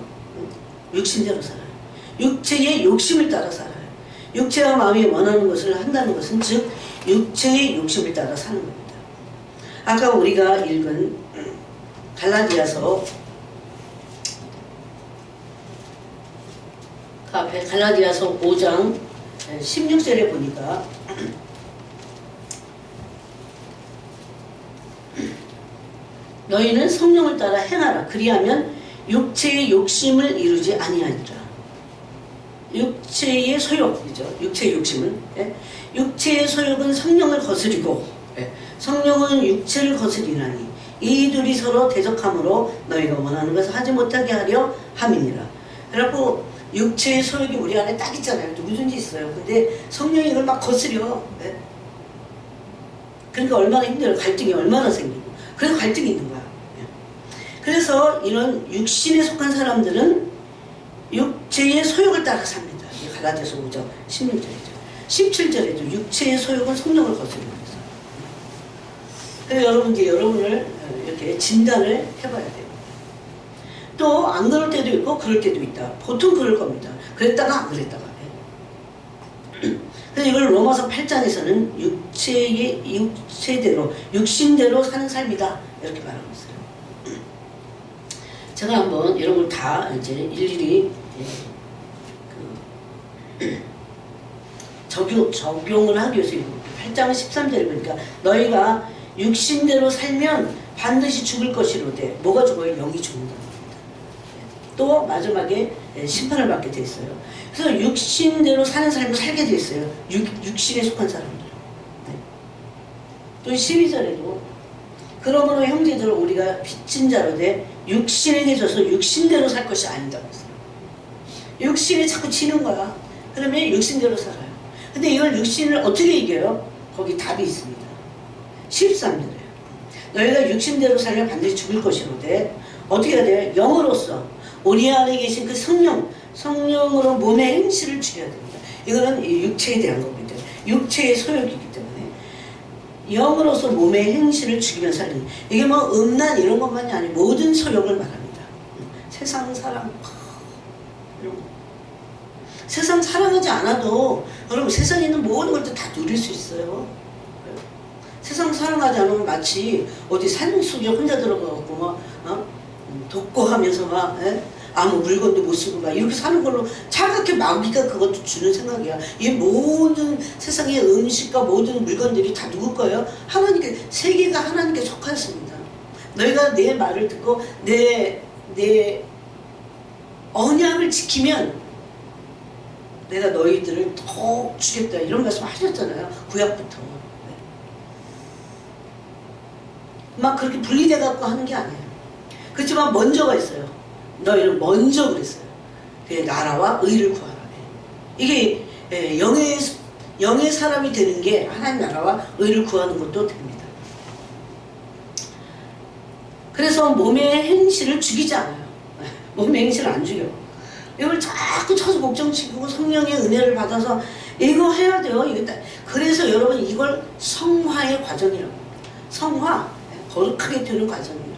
살아요. 육체의 욕심을 따라 살아요. 육체와 마음이 원하는 것을 한다는 것은 즉 육체의 욕심을 따라 사는 겁니다. 아까 우리가 읽은 갈라디아서 5장 16절에 보니까 너희는 성령을 따라 행하라. 그리하면 육체의 욕심을 이루지 아니하리라. 육체의 소욕이죠. 육체의 욕심은 육체의 소욕은 성령을 거스리고 성령은 육체를 거스리나니 이 둘이 서로 대적함으로 너희가 원하는 것을 하지 못하게 하려 함이니라. 그래갖고 육체의 소욕이 우리 안에 딱 있잖아요. 누구든지 있어요. 근데 성령이 이걸 막 거스려. 그러니까 얼마나 힘들어요. 갈등이 얼마나 생기고. 그래서 갈등이 있는 거야. 그래서 이런 육신에 속한 사람들은 육체의 소욕을 따라 삽니다. 갈라디아서 5장 16절이죠. 17절에도 육체의 소욕은 성령을 거스르는 거예요. 그래서 여러분을 이렇게 진단을 해봐야 돼요. 또 안 그럴 때도 있고 그럴 때도 있다. 보통 그럴 겁니다. 그랬다가 안 그랬다가. 그래서 이걸 로마서 8장에서는 육체대로 육신대로 사는 삶이다 이렇게 말하고 있어요. 제가 한번 이런 걸 다 이제 일일이 적용을 하기 위해서 8장 13절에 보니까 너희가 육신대로 살면 반드시 죽을 것이로되 뭐가 죽어요? 영이 죽는다. 또 마지막에 심판을 받게 돼 있어요. 그래서 육신대로 사는 삶을 살게 돼 있어요. 육신에 속한 사람들. 또 12절에도 그러므로 형제들 우리가 빚진 자로 돼 육신에게 져서 육신대로 살 것이 아니다고 했어요. 육신에 자꾸 치는 거야. 그러면 육신대로 살아요. 근데 이걸 육신을 어떻게 이겨요? 거기 답이 있습니다. 13절에 너희가 육신대로 살면 반드시 죽을 것이로되 어떻게 해야 돼요? 영으로서 우리 안에 계신 그 성령으로 몸의 행실을 죽여야 됩니다. 이거는 육체에 대한 겁니다. 육체의 소욕이기 때문에 영으로서 몸의 행실을 죽이며 살리는 이게 뭐 음란 이런 것만이 아니고 모든 소욕을 말합니다. 세상 사랑 이런 거. 세상 사랑하지 않아도 여러분 세상에 있는 모든 것도 다 누릴 수 있어요. 세상 사랑하지 않으면 마치 어디 산속에 혼자 들어가고 막 독고하면서 막 아무 물건도 못 쓰고 막 이렇게 사는 걸로 차갑게 마귀가 그것도 주는 생각이야. 이 모든 세상의 음식과 모든 물건들이 다 누구 거예요? 하나님께, 세계가 하나님께 속하였습니다. 너희가 내 말을 듣고 내 언약을 지키면 내가 너희들을 더 주겠다 이런 말씀 하셨잖아요. 구약부터. 막 그렇게 분리돼 갖고 하는 게 아니에요. 그렇지만 먼저가 있어요. 너희는 먼저 그랬어요. 그게 나라와 의를 구하라. 이게 영의 사람이 되는 게 하나님 나라와 의를 구하는 것도 됩니다. 그래서 몸의 행실을 죽이지 않아요. 몸의 행실을 안 죽여. 이걸 자꾸 쳐서 복종시키고 성령의 은혜를 받아서 이거 해야 돼요. 그래서 여러분 이걸 성화의 과정이라고 합니다. 성화, 거룩하게 되는 과정이에요.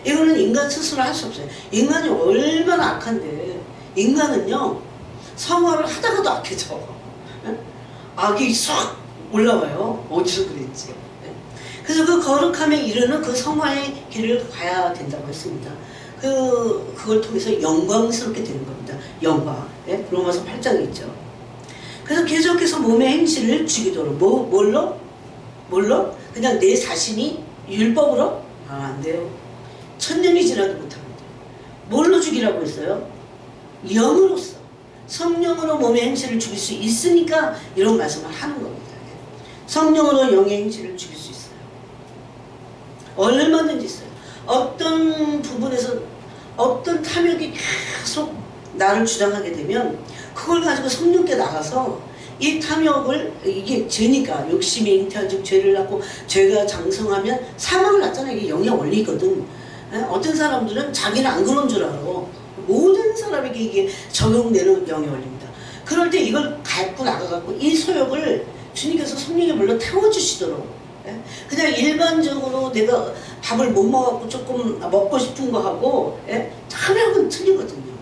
이거는 인간 스스로 할 수 없어요. 인간이 얼마나 악한데 인간은요 성화를 하다가도 악해져. 악이 쏙 올라와요. 어디서 그랬지. 그래서 그 거룩함에 이르는 그 성화의 길을 가야 된다고 했습니다. 그걸 통해서 영광스럽게 되는 겁니다. 영광. 네? 로마서 8장에 있죠. 그래서 계속해서 몸의 행실을 죽이도록 뭘로? 그냥 내 자신이 율법으로? 안 돼요. 천년이 지나도 못합니다. 뭘로 죽이라고 했어요? 영으로서. 성령으로 몸의 행실을 죽일 수 있으니까 이런 말씀을 하는 겁니다. 성령으로 영의 행실을 죽일 수 있어요. 얼마든지 있어요. 어떤 부분에서 어떤 탐욕이 계속 나를 주장하게 되면 그걸 가지고 성령께 나가서 이 탐욕을, 이게 죄니까 욕심이 잉태한 즉 죄를 낳고 죄가 장성하면 사망을 낳잖아요. 이게 영의 원리거든. 어떤 사람들은 자기는 안 그런 줄 알아. 모든 사람에게 이게 적용되는 영의 원리입니다. 그럴 때 이걸 갖고 나가갖고 이 소욕을 주님께서 성령의 물로 태워주시도록, 그냥 일반적으로 내가 밥을 못 먹어갖고 조금 먹고 싶은 거 하고, 탐욕은 틀리거든요.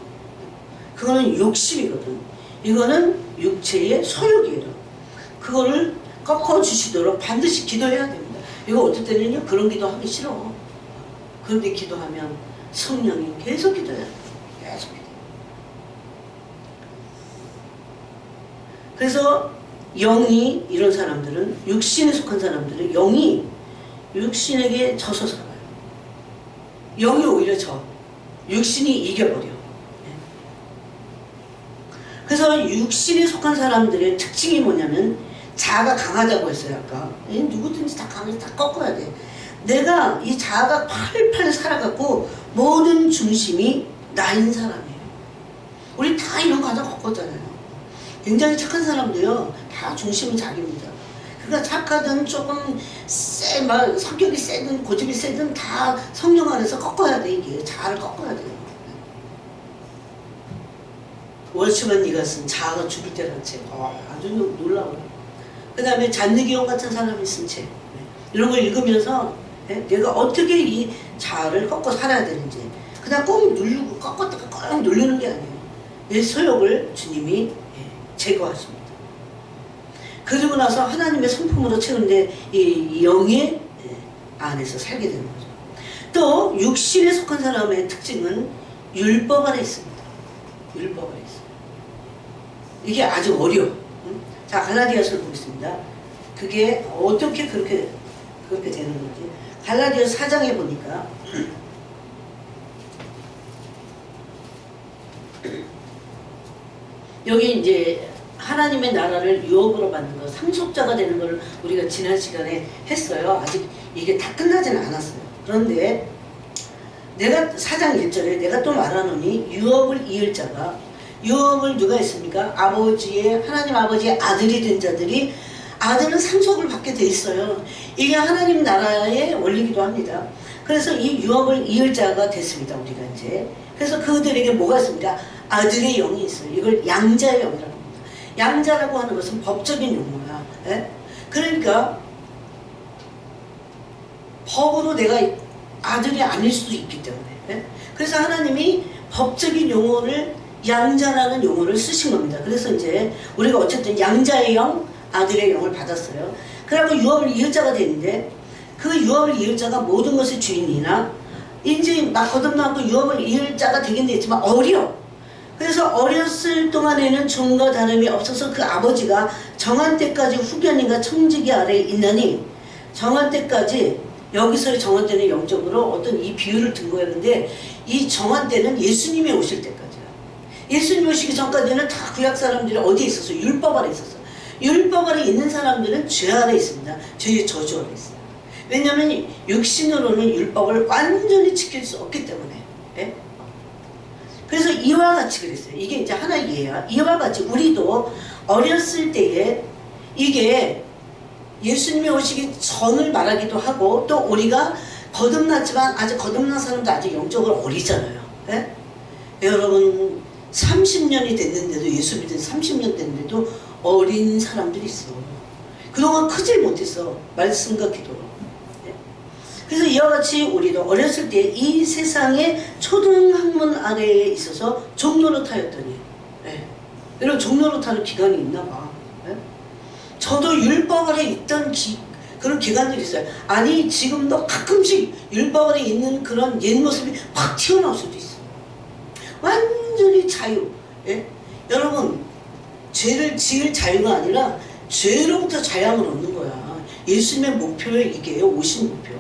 그거는 욕심이거든. 이거는 육체의 소욕이에요. 그거를 꺾어주시도록 반드시 기도해야 됩니다. 이거 어떨 때는요, 그런 기도하기 싫어. 그런데 기도하면 성령이 계속 기도해야 돼요. 계속 기도. 그래서 영이, 이런 사람들은, 육신에 속한 사람들은 영이 육신에게 져서 살아요. 영이 오히려 져. 육신이 이겨버려. 그래서 육신에 속한 사람들의 특징이 뭐냐면 자아가 강하다고 했어요. 아까 누구든지 다 강해서 다 꺾어야 돼. 내가 이 자아가 팔팔 살아갖고 모든 중심이 나인 사람이에요. 우리 다 이런 과정 겪었잖아요. 굉장히 착한 사람도요, 다 중심은 자기입니다. 그러니까 착하든 조금 막 성격이 세든 고집이 세든 다 성령 안에서 꺾어야 돼. 이게 자아를 꺾어야 돼요. 월츠만니가 쓴 자아가 죽을 때라는 책, 아주 놀라워요. 그 다음에 잔느기용 같은 사람이 쓴 책, 이런 걸 읽으면서 내가 어떻게 이 자아를 꺾어 살아야 되는지, 그냥 꼭 누르고 꺾었다가 꼭 누르는 게 아니에요. 내 소욕을 주님이 제거하십니다. 그리고 나서 하나님의 성품으로 채우는데 이 영의 안에서 살게 되는 거죠. 또 육신에 속한 사람의 특징은 율법 안에 있습니다. 율법 안에 있습니다. 이게 아주 어려워. 자, 갈라디아서를 보겠습니다. 그게 어떻게 그렇게 되는 건지. 갈라디아서 4장에 보니까 여기 이제 하나님의 나라를 유업으로 받는 것, 상속자가 되는 걸 우리가 지난 시간에 했어요. 아직 이게 다 끝나지는 않았어요. 그런데 내가 4장 1절에 내가 또 말하노니 유업을 이을 자가, 유업을 누가 했습니까? 하나님 아버지의 아들이 된 자들이, 아들은 상속을 받게 돼 있어요. 이게 하나님 나라의 원리기도 합니다. 그래서 이 유업을 이을 자가 됐습니다. 우리가 이제. 그래서 그들에게 뭐가 있습니까? 아들의 영이 있어요. 이걸 양자의 영이라고 합니다. 양자라고 하는 것은 법적인 용어야. 그러니까 법으로 내가 아들이 아닐 수도 있기 때문에. 그래서 하나님이 법적인 용어를, 양자라는 용어를 쓰신 겁니다. 그래서 이제 우리가 어쨌든 양자의 영, 아들의 영을 받았어요. 그래갖고 유업을 이을 자가 되는데, 그 유업을 이을 자가 모든 것의 주인이나, 이제 막 거듭나고 유업을 이을 자가 되긴 됐지만 어려. 그래서 어렸을 동안에는 종과 다름이 없어서 그 아버지가 정한 때까지 후견인과 청지기 아래에 있나니, 정한 때까지, 여기서의 정한 때는 영적으로 어떤 이 비유를 든 거였는데, 이 정한 때는 예수님이 오실 때까지야. 예수님이 오시기 전까지는 다 구약 사람들이 어디에 있었어? 율법 아래 있었어. 율법 아래 있는 사람들은 죄 아래 있습니다. 죄의 저주 아래 있어요. 왜냐하면 육신으로는 율법을 완전히 지킬 수 없기 때문에. 그래서 이와 같이 그랬어요. 이게 이제 하나의 예야. 이와 같이 우리도 어렸을 때에 이게 예수님이 오시기 전을 말하기도 하고, 또 우리가 거듭났지만 아직 거듭난 사람도 아직 영적으로 어리잖아요. 여러분 30년이 됐는데도, 예수 믿은 30년 됐는데도 어린 사람들이 있어. 그동안 크질 못했어. 말씀과 기도로. 그래서 이와 같이 우리도 어렸을 때 이 세상의 초등학문 아래에 있어서 종로릇하였더니, 여러분 종로릇하는 기간이 있나 봐. 저도 율법 아래 있던 그런 기간들이 있어요. 아니 지금도 가끔씩 율법 아래 있는 그런 옛 모습이 확 튀어나올 수도 있어요. 완전히 자유. 예? 여러분 죄를 지을 자유가 아니라 죄로부터 자유함을 얻는 거야. 예수님의 목표에 이게 오신 목표.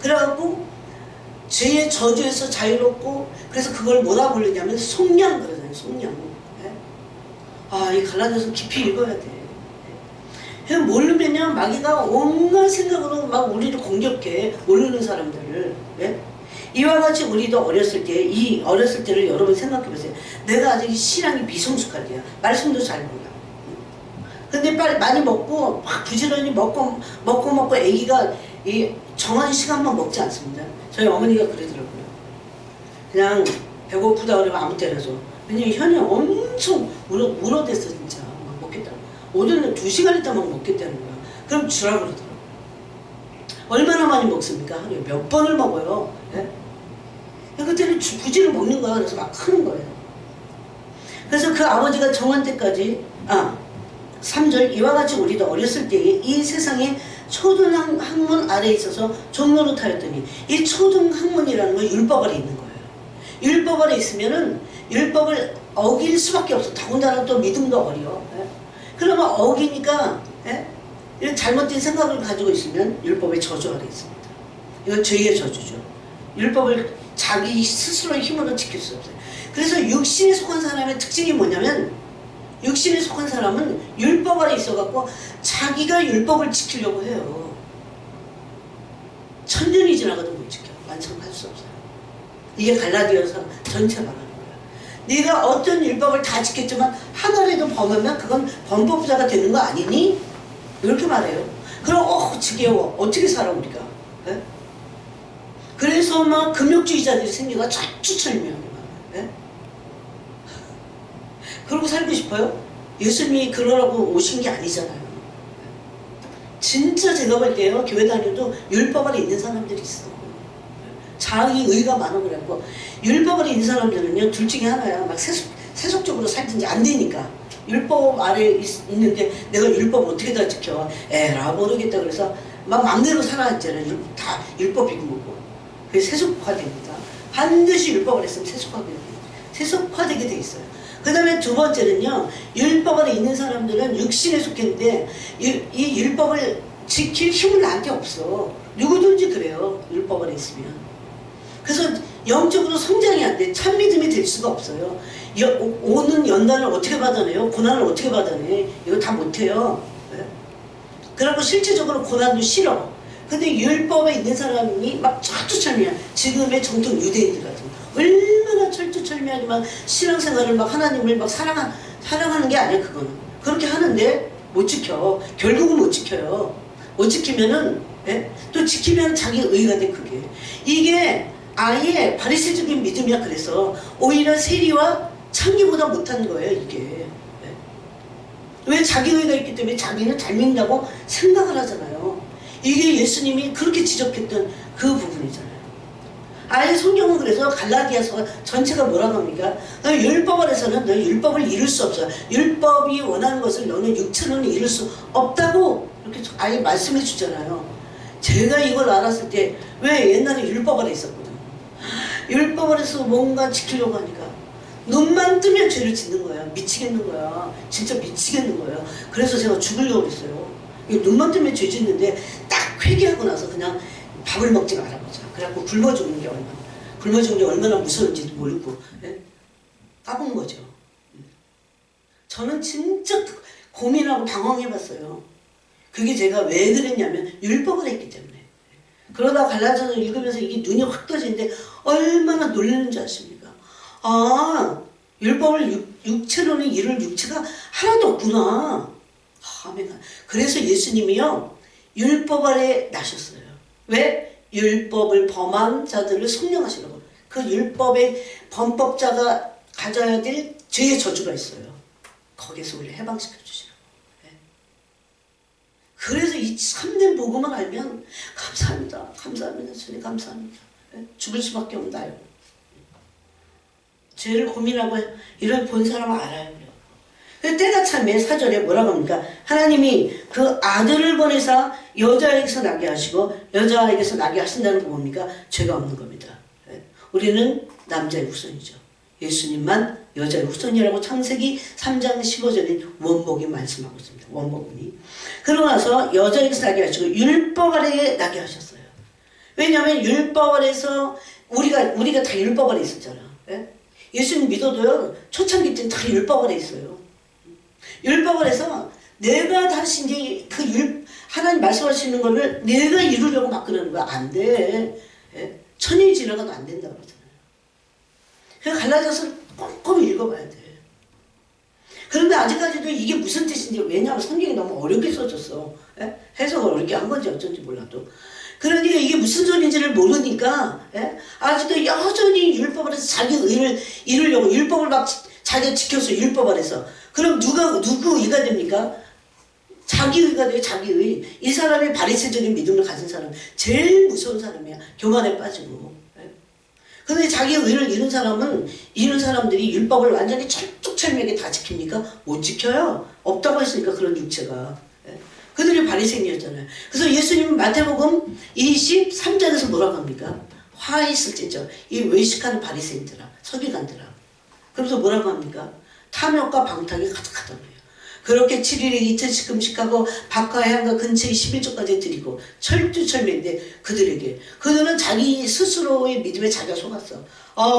그래갖고 죄의 저주에서 자유롭고, 그래서 그걸 뭐라 부르냐면 속량 그러잖아요. 속량. 예? 아, 이 갈라디아서 깊이 읽어야 돼. 모르면요 마귀가 온갖 생각으로 막 우리를 공격해. 모르는 사람들을. 예? 이와 같이 우리도 어렸을 때, 이 어렸을 때를 여러분 생각해 보세요. 내가 아직 신앙이 미성숙할 때야. 말씀도 잘 몰라. 근데 빨리 많이 먹고 막 부지런히 먹고 애기가 이 정한 시간만 먹지 않습니다. 저희 어머니가 그러더라고요. 그냥 배고프다 그러면 아무 때나 줘. 왜냐면 현이 엄청 울어댔어 진짜. 막 먹겠다. 오전에 2시간 있다만 먹겠다는 거야. 그럼 주라고 그러더라고요. 얼마나 많이 먹습니까? 하루에 몇 번을 먹어요. 예? 그때는 부지를 먹는 거야. 그래서 막 크는 거예요. 그래서 그 아버지가 정한 때까지 3절 이와 같이 우리도 어렸을 때에 이 세상에 초등학문 아래에 있어서 종로로 타였더니, 이 초등학문이라는 건 율법 아래 있는 거예요. 율법 아래 있으면은 율법을 어길 수밖에 없어. 더군다나 또 믿음도 어려. 예? 그러면 어기니까 이런 잘못된 생각을 가지고 있으면 율법의 저주 아래 있습니다. 이건 죄의 저주죠. 율법을 자기 스스로의 힘으로 지킬 수 없어요. 그래서 육신에 속한 사람의 특징이 뭐냐면, 육신에 속한 사람은 율법 아래 있어갖고 자기가 율법을 지키려고 해요. 천년이 지나가도 못 지켜. 완성할 수 없어요. 이게 갈라디아서 전체 말하는 거야. 네가 어떤 율법을 다 지켰지만 하나라도 범하면 그건 범법자가 되는 거 아니니? 이렇게 말해요. 그럼 지겨워. 어떻게 살아 우리가? 네? 그래서 막 금욕주의자들이 생겨가 추천이면 그러고 살고 싶어요? 예수님이 그러라고 오신 게 아니잖아요. 진짜 제가 볼 때요, 교회 다녀도 율법 아래 있는 사람들이 있어. 자기 의가 많아. 그래갖고 율법 아래 있는 사람들은요, 둘 중에 하나야. 막 세속적으로 살든지 안 되니까. 율법 아래 있는데 내가 율법 어떻게 다 지켜? 에라 모르겠다. 그래서 막 맘대로 살아왔잖아요. 다 율법이고 뭐고. 그게 세속화됩니다. 반드시 율법을 했으면 세속화되게 돼 있어요. 그 다음에 두 번째는요, 율법 아래 있는 사람들은 육신에 속했는데 이 율법을 지킬 힘은 나한테 없어. 누구든지 그래요. 율법 아래 있으면. 그래서 영적으로 성장이 안 돼. 참 믿음이 될 수가 없어요. 오는 연단을 어떻게 받아내요? 고난을 어떻게 받아내? 이거 다 못해요. 네? 그리고 실제적으로 고난도 싫어. 근데 율법에 있는 사람이 막 철두철미야. 지금의 정통 유대인들 같은 거. 얼마나 철두철미하지만 신앙생활을 막 하나님을 막 사랑하는 게 아니야. 그거는 그렇게 하는데 못 지켜. 결국은 못 지켜요. 못 지키면은 또 지키면 자기 의가 돼. 그게 이게 아예 바리새적인 믿음이야. 그래서 오히려 세리와 창기보다 못한 거예요. 이게 왜? 자기 의가 있기 때문에 자기는 잘 믿는다고 생각을 하잖아요. 이게 예수님이 그렇게 지적했던 그 부분이잖아요. 아예 성경은 그래서 갈라디아서 전체가 뭐라고 합니까? 율법 아래서는 너 율법을 이룰 수 없어. 율법이 원하는 것을 너는 육체로는 이룰 수 없다고 이렇게 아예 말씀해 주잖아요. 제가 이걸 알았을 때, 왜 옛날에 율법 아래 있었거든. 율법 아래서 뭔가 지키려고 하니까 눈만 뜨면 죄를 짓는 거야. 미치겠는 거야. 진짜 미치겠는 거야. 그래서 제가 죽으려고 그랬어요. 눈만 뜨면 죄 짓는데 딱 회개하고 나서 그냥 밥을 먹지 말아보자. 그래갖고 굶어 죽는 게 얼마나 무서운지도 모르고 까본 거죠. 저는 진짜 고민하고 당황해봤어요. 그게 제가 왜 그랬냐면 율법을 했기 때문에. 그러다 갈라디아서 읽으면서 이게 눈이 확 떠지는데 얼마나 놀라는 줄 아십니까? 아, 율법을 육체로는 이룰 육체가 하나도 없구나. 아멘. 그래서 예수님이요, 율법 아래 나셨어요. 왜? 율법을 범한 자들을 성령하시려고. 그 율법의 범법자가 가져야 될 죄의 저주가 있어요. 거기에서 우리를 해방시켜 주시라고. 그래서 이 참된 복음을 알면 감사합니다. 감사합니다. 주님 감사합니다. 죽을 수밖에 없나요? 죄를 고민하고 이런 본 사람은 알아요. 때가 참에 4절에 뭐라고 합니까? 하나님이 그 아들을 보내사 여자에게서 나게 하시고 여자에게서 나게 하신다는 거 뭡니까? 죄가 없는 겁니다. 우리는 남자의 후손이죠. 예수님만 여자의 후손이라고 창세기 3장 15절에 원복이 말씀하고 있습니다. 원복이. 그러고 나서 여자에게서 나게 하시고 율법 아래에 나게 하셨어요. 왜냐하면 율법 아래에서 우리가 다 율법 아래 있었잖아. 예수님 믿어도요, 초창기 때는 다 율법 아래 있어요. 율법 아래서 내가 다시 이제 하나님 말씀하시는 거를 내가 이루려고 막 그러는 거야. 안 돼. 천년이 지나가도 안 된다고 그러잖아요. 그래서 갈라디아서를 꼼꼼히 읽어봐야 돼. 그런데 아직까지도 이게 무슨 뜻인지, 왜냐하면 성경이 너무 어렵게 써졌어. 해석을 어렵게 한 건지 어쩐지 몰라도. 그러니까 이게 무슨 소리인지를 모르니까 아직도 여전히 율법 아래서 자기 의를 이루려고 율법을 막 자기가 지켰어. 율법 아래서. 그럼 누구 의가 됩니까? 자기 의가 돼요. 자기 의. 이 사람이 바리새적인 믿음을 가진 사람, 제일 무서운 사람이야. 교만에 빠지고. 그런데 자기 의를 잃은 사람들이 율법을 완전히 철쭉철미하게 다 지킵니까? 못 지켜요. 없다고 했으니까 그런 육체가. 그들이 바리새인이었잖아요. 그래서 예수님은 마태복음 23장에서 뭐라고 합니까? 화 있을 때죠. 이 외식하는 바리새인들아, 서기관들아. 그래서 뭐라고 합니까? 탐욕과 방탕이 가득하다고 해요. 그렇게 7일에 이틀씩 금식하고 밥과 향과 근처에 11조까지 드리고 철두철미인데 그들은 자기 스스로의 믿음에 자기가 속았어.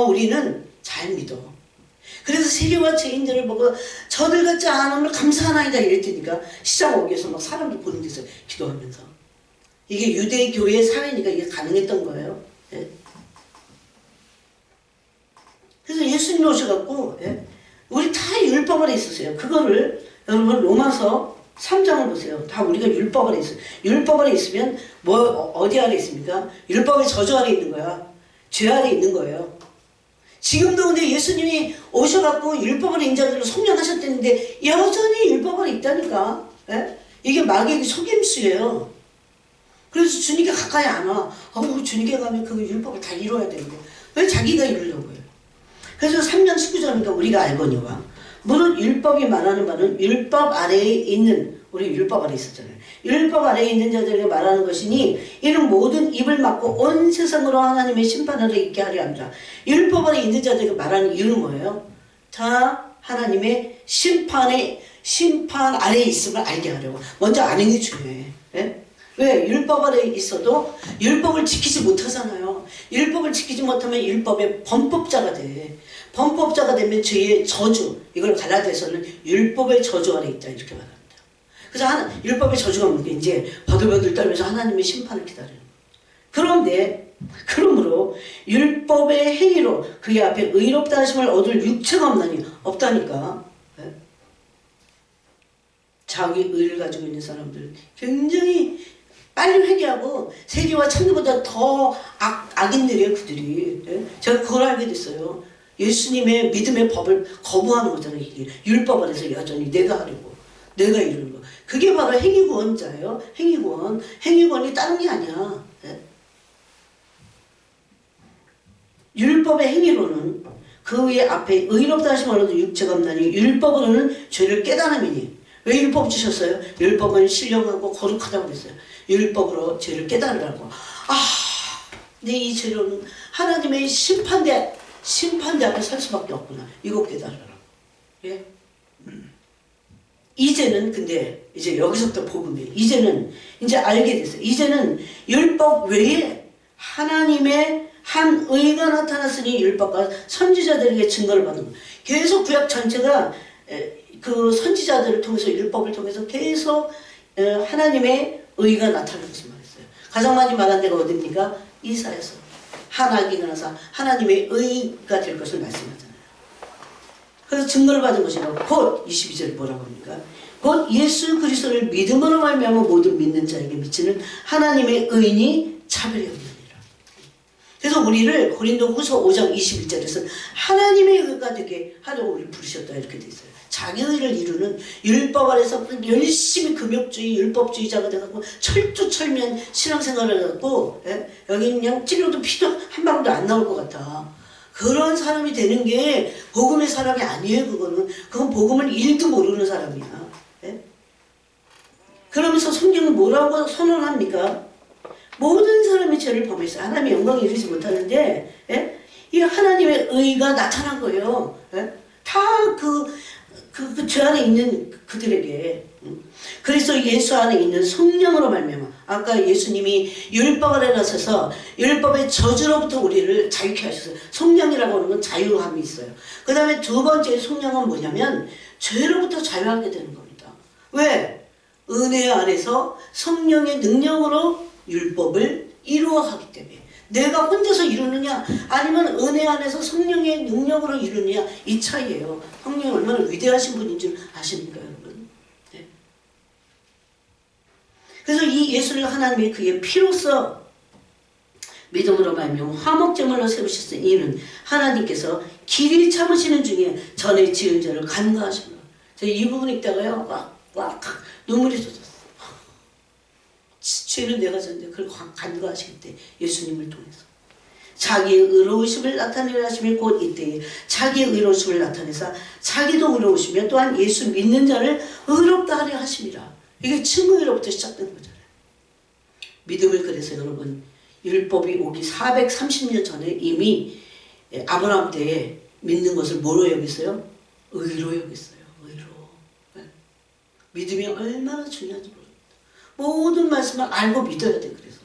우리는 잘 믿어. 그래서 세리와 죄인들을 보고 저들 같지 않음을 감사하나이다 이랬더니까 시장 오기에서 막 사람들 보는 데서 기도하면서. 이게 유대 교회의 사회니까 이게 가능했던 거예요. 그래서 예수님이 오셔갖고 우리 다 율법 아래 있었어요. 그거를 여러분 로마서 3장을 보세요. 다 우리가 율법 아래 있어요. 율법 아래 있으면 어디 아래 있습니까? 율법의 저주 아래 있는 거야. 죄 아래 있는 거예요. 지금도 근데 예수님이 오셔갖고 율법 아래 인자들을 속량하셨다는데 여전히 율법 아래 있다니까. 이게 마귀의 속임수예요. 그래서 주님께 가까이 안 와. 주님께 가면 그 율법을 다 이루어야 되는데 왜 자기가 이루려고 해요? 그래서 3장 19절이니까 우리가 알거니와 무릇 율법이 말하는 바는 율법 아래에 있는, 우리 율법 아래에 있었잖아요. 율법 아래에 있는 자들에게 말하는 것이니 이는 모든 입을 막고 온 세상으로 하나님의 심판 아래 있게 하려 합니다. 율법 아래에 있는 자들에게 말하는 이유는 뭐예요? 다 하나님의 심판 아래에 있음을 알게 하려고. 먼저 아는 게 중요해. 왜? 율법 아래에 있어도 율법을 지키지 못하잖아요. 율법을 지키지 못하면 율법의 범법자가 돼. 범법자가 되면 죄의 저주, 이걸 갈라디아서는 율법의 저주 아래 있다 이렇게 말합니다. 그래서 율법의 저주가 뭔게 이제 버들버들 떨면서 하나님의 심판을 기다리는 거예요. 그러므로 율법의 행위로 그의 앞에 의롭다 하심을 얻을 육체가 없다니까. 자기 의를 가지고 있는 사람들 굉장히 빨리 회개하고 세리와 창기보다 더 악인들이에요, 그들이. 제가 그걸 알게 됐어요. 예수님의 믿음의 법을 거부하는 거잖아요. 이게 율법 안에서 여전히 내가 하려고, 내가 이루는 거. 그게 바로 행위구원자예요. 행위구원이 다른 게 아니야. 율법의 행위로는 그의 앞에 의롭다 하심을 얻은 육체가 없나니 율법으로는 죄를 깨달음이니. 왜 율법 주셨어요? 율법은 신령하고 거룩하다고 그랬어요. 율법으로 죄를 깨달으라고. 근데 이 죄로는 하나님의 심판대 앞에 설 수밖에 없구나. 이거 깨달으라. 예? 이제는 근데 이제 여기서부터 복음이에요. 이제는 이제 알게 됐어요. 이제는 율법 외에 하나님의 한 의가 나타났으니 율법과 선지자들에게 증거를 받는 거예요. 계속 구약 전체가 그 선지자들을 통해서 율법을 통해서 계속 하나님의 의가 나타나는 것을 말했어요. 가장 많이 말한 데가 어디입니까? 이사야서. 한 악이 일어나서 하나님의 의가 될 것을 말씀하잖아요. 그래서 증거를 받은 것이라고 곧 22절에 뭐라고 합니까? 곧 예수 그리스도를 믿음으로 말미암아 모든 믿는 자에게 미치는 하나님의 의인이 차별이 없느니라. 그래서 우리를 고린도후서 5장 21절에서 하나님의 의가 되게 하려고 우리를 부르셨다 이렇게 돼 있어요. 자기 의를 이루는 율법 아래서 열심히 금욕주의, 율법주의자가 돼갖고 철두철미한 신앙생활을 해갖고 여기 그냥 찔러도 피도 한 방울도 안 나올 것 같아. 그런 사람이 되는 게 복음의 사람이 아니에요. 그건 복음을 1도 모르는 사람이야. 예? 그러면서 성경은 뭐라고 선언합니까? 모든 사람이 죄를 범했어요. 하나님의 영광에 이르지 못하는데, 예? 이 하나님의 의가 나타난 거예요. 예? 다 그 죄 안에 있는 그들에게. 그래서 예수 안에 있는 성령으로 말미암아, 아까 예수님이 율법 아래 나서서 율법의 저주로부터 우리를 자유케 하셨어요. 성령이라고 하는 건 자유함이 있어요. 그 다음에 두 번째 성령은 뭐냐면 죄로부터 자유하게 되는 겁니다. 왜? 은혜 안에서 성령의 능력으로 율법을 이루어가기 때문에. 내가 혼자서 이루느냐 아니면 은혜 안에서 성령의 능력으로 이루느냐, 이 차이예요. 성령이 얼마나 위대하신 분인 줄 아십니까 여러분? 네. 그래서 이 예수를 하나님이 그의 피로써 믿음으로 말미암아 화목제물로 세우셨으니 이는 하나님께서 길이 참으시는 중에 전에 지은 죄를 간과하시는 거예요. 제가 이 부분 읽다가요 막 눈물이 쏟았어요. 죄는 내가 졌는데 그걸 간과하시겠대. 예수님을 통해서 자기의 의로우심을 나타내려 하시며 곧 이때에 자기의 의로우심을 나타내사 자기도 의로우시며 또한 예수 믿는 자를 의롭다 하려 하심이라. 이게 증거로부터 시작된 거잖아요. 믿음을, 그래서 여러분 율법이 오기 430년 전에 이미 아브라함 때에 믿는 것을 뭐로 여겼어요? 의로 여겼어요. 의로. 믿음이 얼마나 중요한지 모릅니다. 모든 말씀을 알고 믿어야 돼. 그래서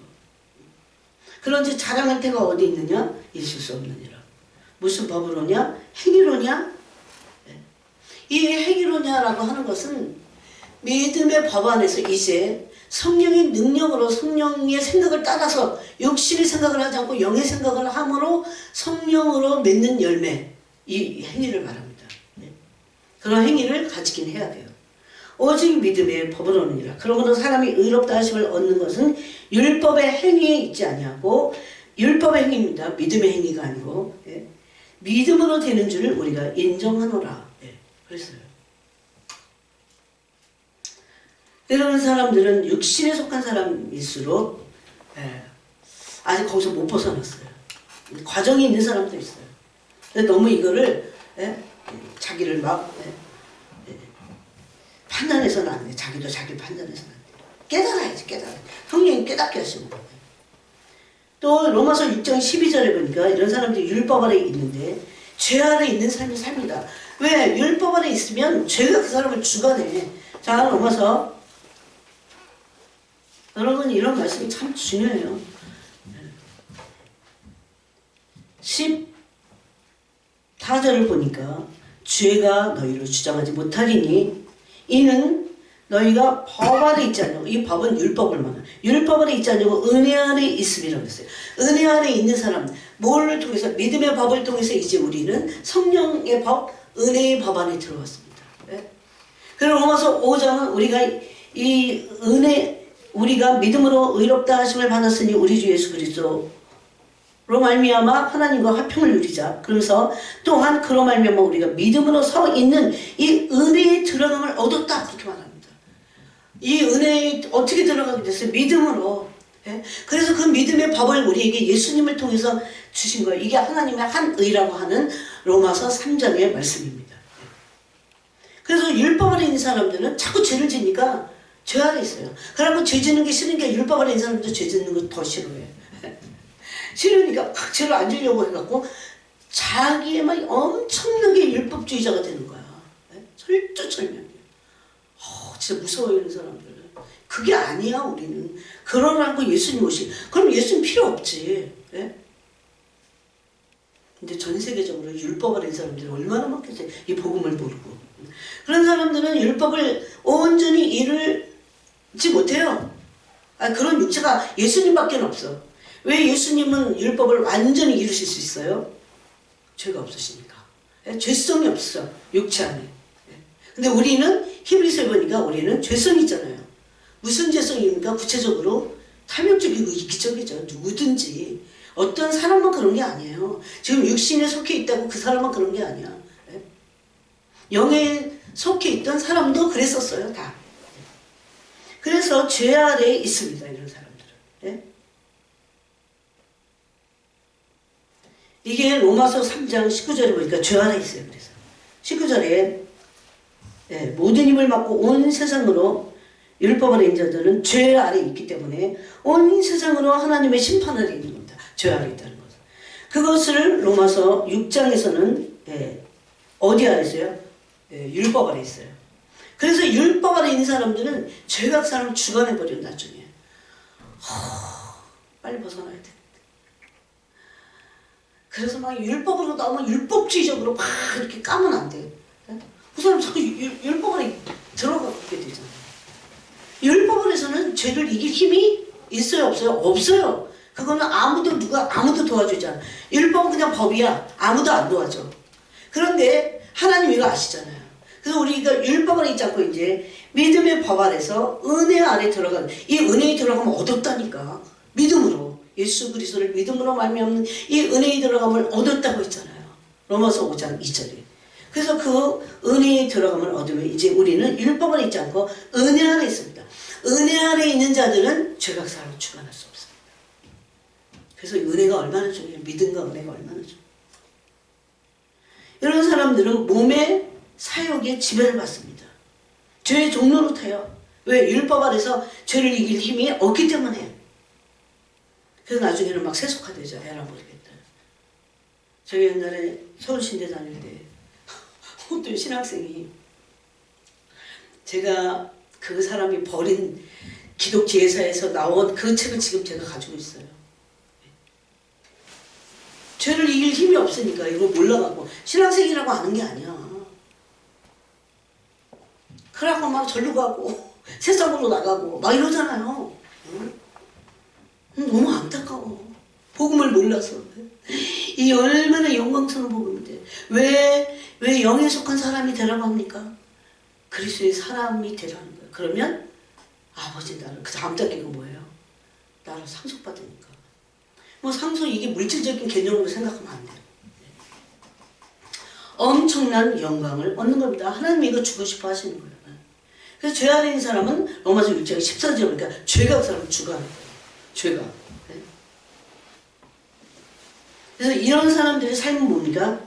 그런지 자랑할 때가 어디 있느냐? 있을 수 없느니라. 무슨 법으로냐? 행위로냐? 이 행위로냐라고 하는 것은 믿음의 법 안에서 이제 성령의 능력으로 성령의 생각을 따라서 육신의 생각을 하지 않고 영의 생각을 함으로 성령으로 맺는 열매, 이 행위를 말합니다. 그런 행위를 가지긴 해야 돼요. 오직 믿음의 법으로느니라. 그러므로 사람이 의롭다 하심을 얻는 것은 율법의 행위에 있지 아니하고, 율법의 행위입니다. 믿음의 행위가 아니고, 예. 믿음으로 되는 줄을 우리가 인정하노라. 예. 그랬어요. 이런 사람들은 육신에 속한 사람일수록 아직 거기서 못 벗어났어요. 과정이 있는 사람도 있어요. 근데 너무 이거를 자기를 막 판단해서는 안 돼. 자기도 자기를 판단해서는 안 돼. 깨달아야지, 깨달아야지. 성령이 깨닫게 하시는 거예요. 또 로마서 6장 12절에 보니까 이런 사람들이 율법 아래 있는데 죄 아래 있는 삶이 삽니다. 왜? 율법 아래 있으면 죄가 그 사람을 주관해. 자, 로마서, 여러분 이런 말씀이 참 중요해요. 14절을 보니까 죄가 너희를 주장하지 못하리니 이는 너희가 법 아래 있지 않냐고. 이 법은 율법을 말하는, 율법 아래 있지 않냐고 은혜 아래 있음이라고 했어요. 은혜 아래 있는 사람, 뭐를 통해서? 믿음의 법을 통해서 이제 우리는 성령의 법, 은혜의 법 안에 들어왔습니다. 그리고 로마서 5장은 우리가 이 은혜, 우리가 믿음으로 의롭다 하심을 받았으니 우리 주 예수 그리스도로 말미암아 하나님과 화평을 누리자. 그러면서 또한 그로 말미암아 우리가 믿음으로 서 있는 이 은혜의 들어감을 얻었다. 그렇게 말합니다. 이 은혜에 어떻게 들어가게 됐어요? 믿음으로. 그래서 그 믿음의 법을 우리에게 예수님을 통해서 주신 거예요. 이게 하나님의 한 의라고 하는 로마서 3장의 말씀입니다. 그래서 율법 아래 있는 사람들은 자꾸 죄를 지니까 죄 아래 있어요. 그러고 죄 짓는 게 싫은 게 율법 아래 있는 사람들도 죄 짓는 거 더 싫어해. 싫으니까 막 죄를 안 지려고 해갖고 자기의 막 엄청나게 율법주의자가 되는 거야. 철두철미하게. 진짜 무서워요, 이런 사람들은. 그게 아니야, 우리는. 그러라고 예수님 오시. 그럼 예수님 필요 없지. 근데 전 세계적으로 율법 아래 있는 사람들이 얼마나 많겠어요. 이 복음을 모르고. 그런 사람들은 율법을 온전히 이루지 못해요. 그런 육체가 예수님밖에 없어. 왜 예수님은 율법을 완전히 이루실 수 있어요? 죄가 없으시니까. 죄성이 없어, 육체 안에. 근데 우리는 히브리서에 보니까 우리는 죄성이 있잖아요. 무슨 죄성입니까? 구체적으로 탐욕적이고 이기적이죠. 누구든지. 어떤 사람만 그런 게 아니에요. 지금 육신에 속해 있다고 그 사람만 그런 게 아니야. 영에 속해 있던 사람도 그랬었어요, 다. 그래서 죄 아래에 있습니다, 이런 사람들은. 이게 로마서 3장 19절에 보니까 죄 아래 있어요. 그래서 19절에 모든 힘을 받고 온 세상으로 율법 아래 있는 자들은 죄 아래 있기 때문에 온 세상으로 하나님의 심판 아래 있는 겁니다. 죄 아래 있다는 것은. 그것을 로마서 6장에서는 어디 아래 있어요? 율법 아래 있어요. 그래서 율법 아래 있는 사람들은 죄각 사람을 주관해버려 나중에. 빨리 벗어나야 돼. 그래서 막 율법으로 너무 율법주의적으로 막 이렇게 까면 안 돼. 그 사람 자꾸 율법 안에 들어가게 되잖아요. 율법 안에서는 죄를 이길 힘이 있어요, 없어요? 없어요. 그거는 아무도 도와주지 않아. 율법은 그냥 법이야. 아무도 안 도와줘. 그런데 하나님 이거 아시잖아요. 그래서 우리가 율법 안에 있지 않고 이제 믿음의 법 아래서 은혜 아래 들어가는, 이 은혜에 들어가면 얻었다니까. 믿음으로. 예수 그리스도를 믿음으로 말미암는 이 은혜에 들어감을 얻었다고 했잖아요. 로마서 5장 2절에. 그래서 그 은혜에 들어감을 얻으면 이제 우리는 율법 안에 있지 않고 은혜 안에 있습니다. 은혜 안에 있는 자들은 죄각 사람을 주관할 수 없습니다. 그래서 은혜가 얼마나 중요해요. 믿음과 은혜가 얼마나 중요해요. 이런 사람들은 몸의 사욕에 지배를 받습니다. 죄의 종로로 타요. 왜? 율법 아래서 죄를 이길 힘이 없기 때문에. 그래서 나중에는 막 세속화되죠. 에라 모르겠다. 저희 옛날에 서울신대 다닐 때 어떤 신학생이 제가 그 사람이 버린 기독지혜사에서 나온 그 책을 지금 제가 가지고 있어요. 죄를 이길 힘이 없으니까 이거 몰라갖고 신학생이라고 아는 게 아니야. 그러고 막 절로 가고 세상으로 나가고 막 이러잖아요. 너무 안타까워. 복음을 몰라서. 이 얼마나 영광스러운 복음인데 왜 영에 속한 사람이 되라고 합니까? 그리스도의 사람이 되라는 거예요. 그러면 아버지 나를 그 다음 단계가 뭐예요? 나를 상속받으니까. 뭐 상속 이게 물질적인 개념으로 생각하면 안 돼요. 엄청난 영광을 얻는 겁니다. 하나님이 이거 주고 싶어 하시는 거예요. 그래서 죄 안에 있는 사람은 로마서 6장 14절 그러니까 죄가 그 사람을 주관하는 거예요. 죄가. 그래서 이런 사람들의 삶은 뭡니까?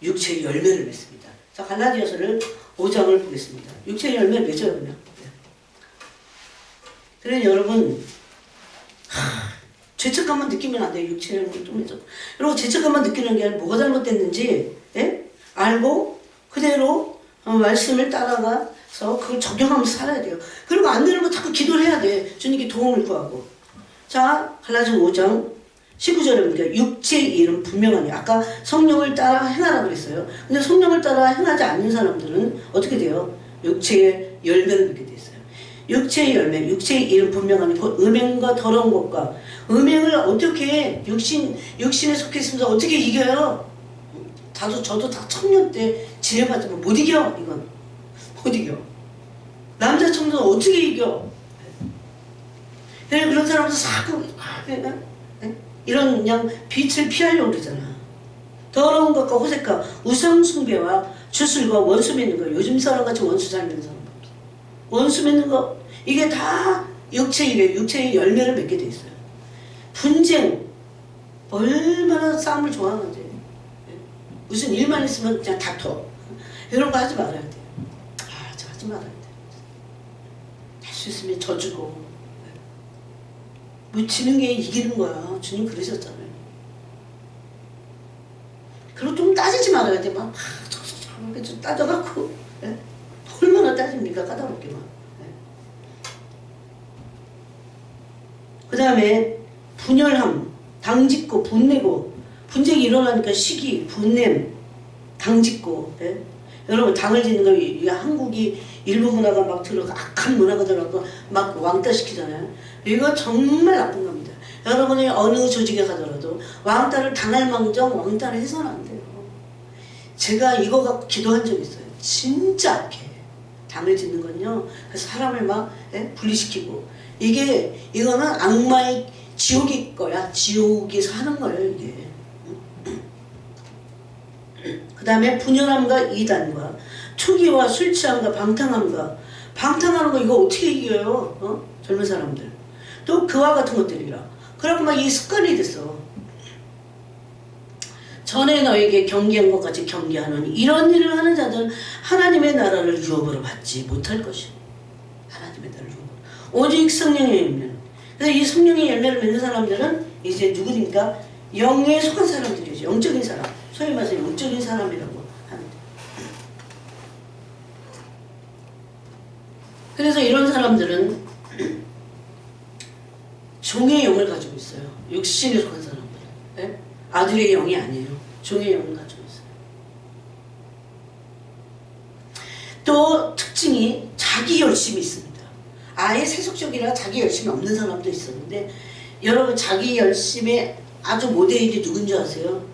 육체의 열매를 맺습니다. 자, 갈라디아서를 5장을 보겠습니다. 육체의 열매 맺어요, 그냥. 그래, 여러분, 죄책감만 느끼면 안 돼요. 육체의 열매를 또 맺어. 여러분, 죄책감만 느끼는 게 아니라 뭐가 잘못됐는지, 알고, 그대로 말씀을 따라가서 그걸 적용하면서 살아야 돼요. 그리고 안 되는 거 자꾸 기도를 해야 돼. 주님께 도움을 구하고. 자, 갈라디아서 5장 19절에 보니까 육체의 일은 분명하니 아까 성령을 따라 행하라 그랬어요. 근데 성령을 따라 행하지 않는 사람들은 어떻게 돼요? 육체의 열매를 맺게 됐어요. 육체의 열매, 육체의 일은 분명하니 곧 음행과 더러운 것과 음행을 어떻게 육신에 속해 있으면서 어떻게 이겨요? 저도 다 청년 때 지내봤지만 못 이겨. 이건 못 이겨. 남자 청년 어떻게 이겨? 그런 사람들 자꾸 이런 그냥 빛을 피하려고 그러잖아. 더러운 것과 호색과 우상숭배와 주술과 원수 맺는 거. 요즘 사람같이 원수 잘 맺는 사람 없어. 원수 맺는 거 이게 다 육체의 열매를 맺게 돼 있어요. 분쟁 얼마나 싸움을 좋아하는지. 무슨 일만 있으면 그냥 다퉈. 이런 거 하지 말아야 돼요. 저 하지 말아야 돼요. 할 수 있으면 져주고 뭐 지는 게 이기는 거야. 주님 그러셨잖아요. 그리고 좀 따지지 말아야 돼. 막 저렇게 좀 따져갖고 얼마나 따집니까? 까다롭게 막. 그 다음에 분열함, 당짓고 분내고 분쟁이 일어나니까 시기, 분냄, 당짓고 여러분 당을 짓는 거 이게 한국이 일부 문화가 막 들어가 악한 문화가 들어가고 막 왕따시키잖아요. 이거 정말 나쁜 겁니다. 여러분이 어느 조직에 가더라도 왕따를 당할 망정 왕따를 해서는 안 돼요. 제가 이거 갖고 기도한 적 있어요. 진짜 악해. 당을 짓는 건요. 그래서 사람을 막 분리시키고 이거는 악마의 지옥일 거야. 지옥에서 하는 거예요 이게. 그 다음에 분열함과 이단과 초기와 술 취함과 방탕하는 거 이거 어떻게 이겨요? 젊은 사람들. 또 그와 같은 것들이라. 그러고 막 이 습관이 됐어. 전에 너에게 경계한 것 같이 경계하노니 이런 일을 하는 자들은 하나님의 나라를 유업으로 받지 못할 것이요. 하나님의 나라를 유업으로. 오직 성령의 열매. 그래서 이 성령의 열매를 맺는 사람들은 이제 누구니까? 영에 속한 사람들이죠. 영적인 사람. 소위 말해서 영적인 사람이라고 합니다. 그래서 이런 사람들은 종의 영을 가지고 있어요. 육신에 속한 사람들은. 네? 아들의 영이 아니에요. 종의 영을 가지고 있어요. 또 특징이 자기 열심이 있습니다. 아예 세속적이라 자기 열심이 없는 사람도 있었는데 여러분 자기 열심의 아주 모델이 누군지 아세요?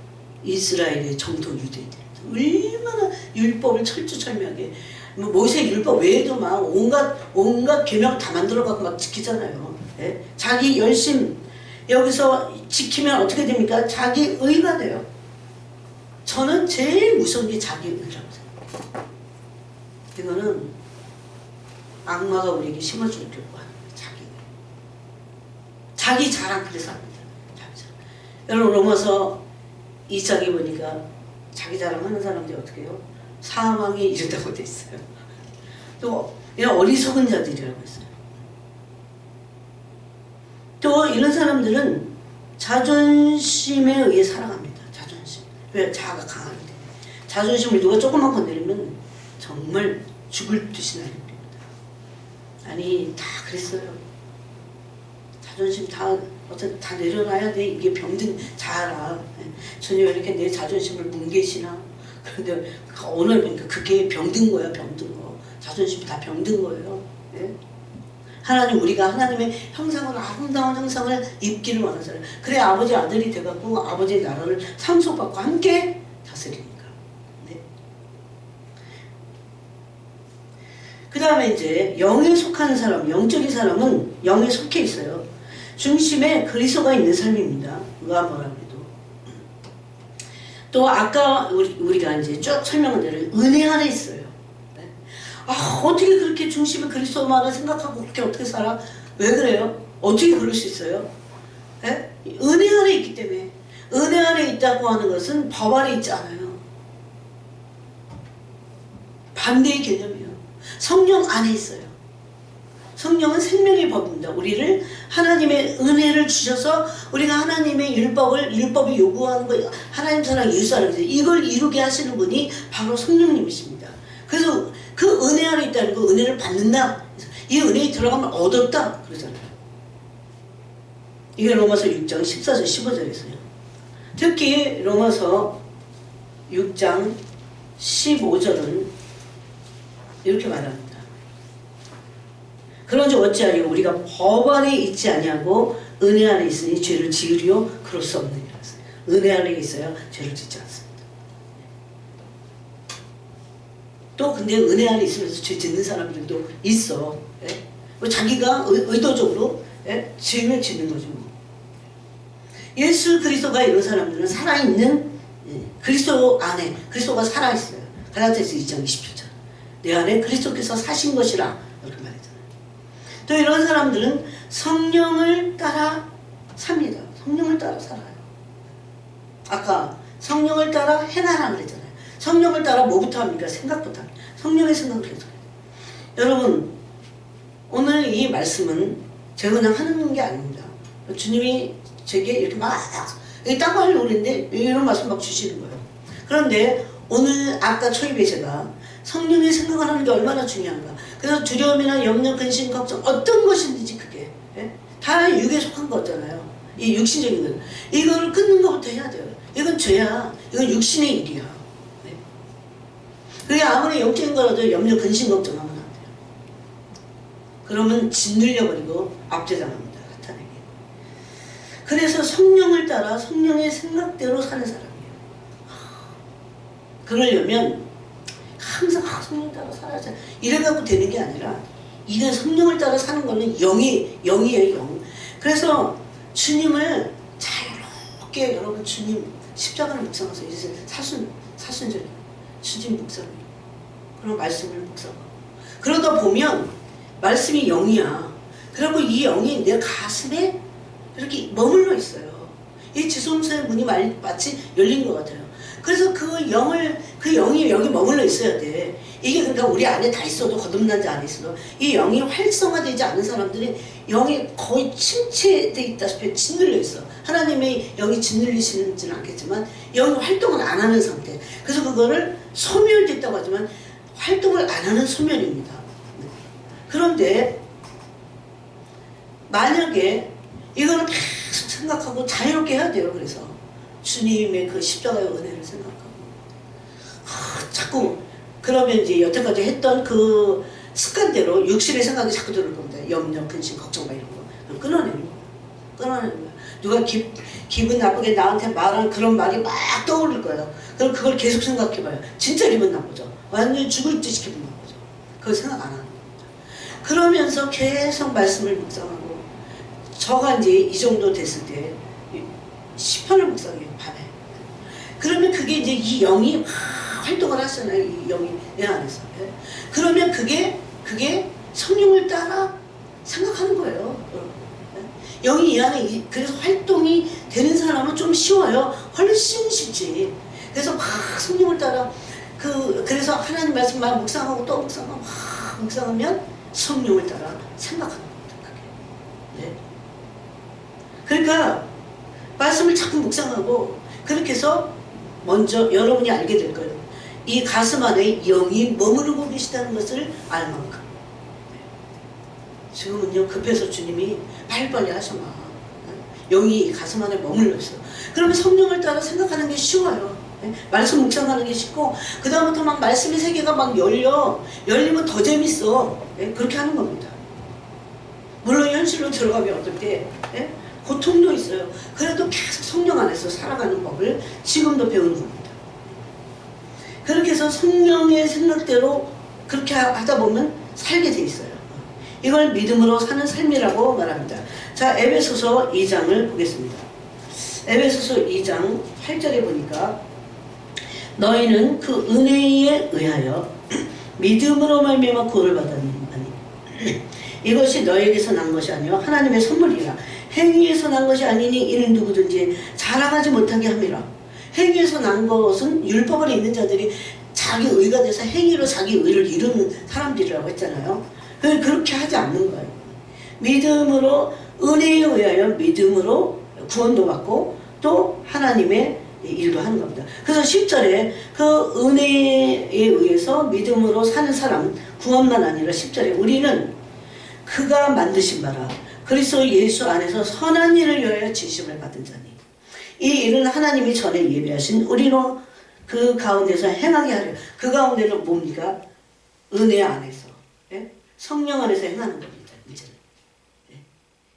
이스라엘의 정통 유대인들. 얼마나 율법을 철두철미하게 모세 율법 외에도 막 온갖 계명 다 만들어갖고 막 지키잖아요. 네? 자기 열심 여기서 지키면 어떻게 됩니까? 자기 의가 돼요. 저는 제일 무서운 게 자기 의라고 생각해요. 이거는 악마가 우리에게 심어주려고 하는 거예요. 자기 의. 자기 자랑 그래서 합니다. 자기 자랑. 여러분 로마서 2장에 보니까 자기 자랑하는 사람들이 어떻게 해요? 사망에 이르다고 돼 있어요. 또 이런 어리석은 자들이라고 했어요. 또 이런 사람들은 자존심에 의해 살아갑니다. 자존심. 왜? 자아가 강하기 때문에. 자존심을 누가 조금만 건드리면 정말 죽을 듯이 날립니다. 아니 다 그랬어요. 자존심 다 내려놔야 돼. 이게 병든 자아라. 주님 왜 이렇게 내 자존심을 뭉개시나? 그런데 오늘 보니까 그게 병든 거야. 병든 거. 자존심이 다 병든 거예요. 네? 하나님 우리가 하나님의 형상으로 아름다운 형상을 입기를 원하잖아요. 그래 아버지 아들이 돼갖고 아버지의 나라를 상속받고 함께 다스리니까. 네. 그 다음에 이제 영에 속하는 사람, 영적인 사람은 영에 속해 있어요. 중심에 그리스도가 있는 삶입니다. 누가 뭐라 그래도. 또 아까 우리가 이제 쭉 설명한 대로 은혜 안에 있어요. 아 어떻게 그렇게 중심에 그리스도만을 생각하고 그렇게 어떻게 살아? 왜 그래요? 어떻게 그럴 수 있어요? 에? 은혜 안에 있기 때문에. 은혜 안에 있다고 하는 것은 법 안에 있지 않아요. 반대의 개념이에요. 성령 안에 있어요. 성령은 생명의 법입니다. 우리를 하나님의 은혜를 주셔서 우리가 하나님의 율법이 요구하는 거 하나님 사랑 예수 알아서 이걸 이루게 하시는 분이 바로 성령님이십니다. 그래서 그 은혜 안에 있다는 거 은혜를 받는다. 이 은혜에 들어가면 얻었다. 그러잖아요. 이게 로마서 6장 14절 15절에서요. 특히 로마서 6장 15절은 이렇게 말합니다. 그런지 어찌하리요 우리가 법 안에 있지 아니하고 은혜 안에 있으니 죄를 지으리요 그럴 수 없느니라. 은혜 안에 있어야 죄를 짓지 않습니다. 또 근데 은혜 안에 있으면서 죄 짓는 사람들도 있어. 예? 뭐 자기가 의도적으로 예? 죄를 짓는 거죠. 예수 그리스도가 이런 사람들은 살아있는 예, 그리스도 안에 그리스도가 살아있어요. 갈라디아서 2장 27절 내 안에 그리스도께서 사신 것이라 이렇게 말했잖아요. 또 이런 사람들은 성령을 따라 삽니다. 성령을 따라 살아요. 아까 성령을 따라 해나라 그랬잖아요. 성령을 따라 뭐부터 합니까? 생각부터 합니다. 성령의 생각을 계속 해요. 여러분 오늘 이 말씀은 제가 그냥 하는 게 아닙니다. 주님이 제게 이렇게 막 딴 거 하려고 그랬는데 이런 말씀 막 주시는 거예요. 그런데 오늘 아까 초입에 제가 성령의 생각을 하는 게 얼마나 중요한가. 그래서 두려움이나 염려, 근심, 걱정 어떤 것인지 그게 예? 다 육에 속한 거잖아요. 이 육신적인 건 이거를 끊는 것부터 해야 돼요. 이건 죄야. 이건 육신의 일이야. 네? 그게 아무리 영적인 거라도 염려, 근심, 걱정하면 안 돼요. 그러면 짓눌려버리고 압제당합니다. 사탄에게. 그래서 성령을 따라 성령의 생각대로 사는 사람이에요. 그러려면 항상 성령 따라 살아야지 이래갖고 되는 게 아니라 이게 성령을 따라 사는 거는 영이에요. 영. 그래서 주님을 자유롭게 여러분 주님 십자가를 묵상하세요. 이제 사순절이에요. 주님 묵상해요. 그런 말씀을 묵상하고 그러다 보면 말씀이 영이야. 그리고 이 영이 내 가슴에 이렇게 머물러 있어요. 이 지성소의 문이 마치 열린 것 같아요. 그래서 그 영이 여기 머물러 있어야 돼. 이게 그러니까 우리 안에 다 있어도 거듭난 자 안에 있어도 이 영이 활성화되지 않은 사람들이 영이 거의 침체돼 있다시피 짓눌려 있어. 하나님의 영이 짓눌리시지는 않겠지만 영이 활동을 안 하는 상태. 그래서 그거를 소멸됐다고 하지만 활동을 안 하는 소멸입니다. 그런데 만약에 이거는 계속 생각하고 자유롭게 해야 돼요. 그래서 주님의 그 십자가의 은혜를 생각하고 자꾸 그러면 이제 여태까지 했던 그 습관대로 육신의 생각이 자꾸 들을 겁니다. 염려, 근심, 걱정 막 이런 거 끊어내는 거야. 누가 기분 나쁘게 나한테 말한 그런 말이 막 떠오를 거예요. 그럼 그걸 계속 생각해봐요. 진짜 기분 나쁘죠. 완전히 죽을 듯이 기분 나쁘죠. 그걸 생각 안 하는 겁니다. 그러면서 계속 말씀을 묵상하고 저가 이제 이 정도 됐을 때 10편을 묵상해요. 밤에. 그러면 그게 이제 이 영이 활동을 하잖아요. 이 영이 내 안에서. 그러면 그게 성령을 따라 생각하는 거예요. 영이 이 안에 그래서 활동이 되는 사람은 좀 쉬워요. 훨씬 쉽지. 그래서 막 성령을 따라 그래서 하나님 말씀 막 묵상하고 또 묵상하고 막 묵상하면 성령을 따라 생각하는 겁니다. 그게. 네. 그러니까 말씀을 자꾸 묵상하고 그렇게 해서 먼저 여러분이 알게 될 거예요. 이 가슴 안에 영이 머무르고 계시다는 것을 알 만큼. 지금은요 급해서 주님이 빨리빨리 하셔 마. 영이 가슴 안에 머물러 있어. 그러면 성령을 따라 생각하는 게 쉬워요. 말씀 묵상하는 게 쉽고 그 다음부터 막 말씀의 세계가 막 열리면 더 재밌어. 그렇게 하는 겁니다. 물론 현실로 들어가면 어떨 때 고통도 있어요. 그래도 계속 성령 안에서 살아가는 법을 지금도 배우는 겁니다. 그렇게 해서 성령의 생각대로 그렇게 하다 보면 살게 돼 있어요. 이걸 믿음으로 사는 삶이라고 말합니다. 자, 에베소서 2장을 보겠습니다. 에베소서 2장 8절에 보니까 너희는 그 은혜에 의하여 믿음으로 말미암아 구원을 받았느니 이것이 너에게서 난 것이 아니요 하나님의 선물이라. 행위에서 난 것이 아니니 이는 누구든지 자랑하지 못하게 함이라. 행위에서 난 것은 율법 안에 있는 자들이 자기 의가 돼서 행위로 자기 의를 이루는 사람들이라고 했잖아요. 그렇게 하지 않는 거예요. 믿음으로 은혜에 의하여 믿음으로 구원도 받고 또 하나님의 일도 하는 겁니다. 그래서 10절에 그 은혜에 의해서 믿음으로 사는 사람 구원만 아니라 10절에 우리는 그가 만드신 바라 그리스도 예수 안에서 선한 일을 위하여 지심을 받은 자니 이 일은 하나님이 전에 예비하신 우리로 그 가운데서 행하게 하려. 그 가운데는 뭡니까? 은혜 안에서 성령 안에서 행하는 겁니다. 이제는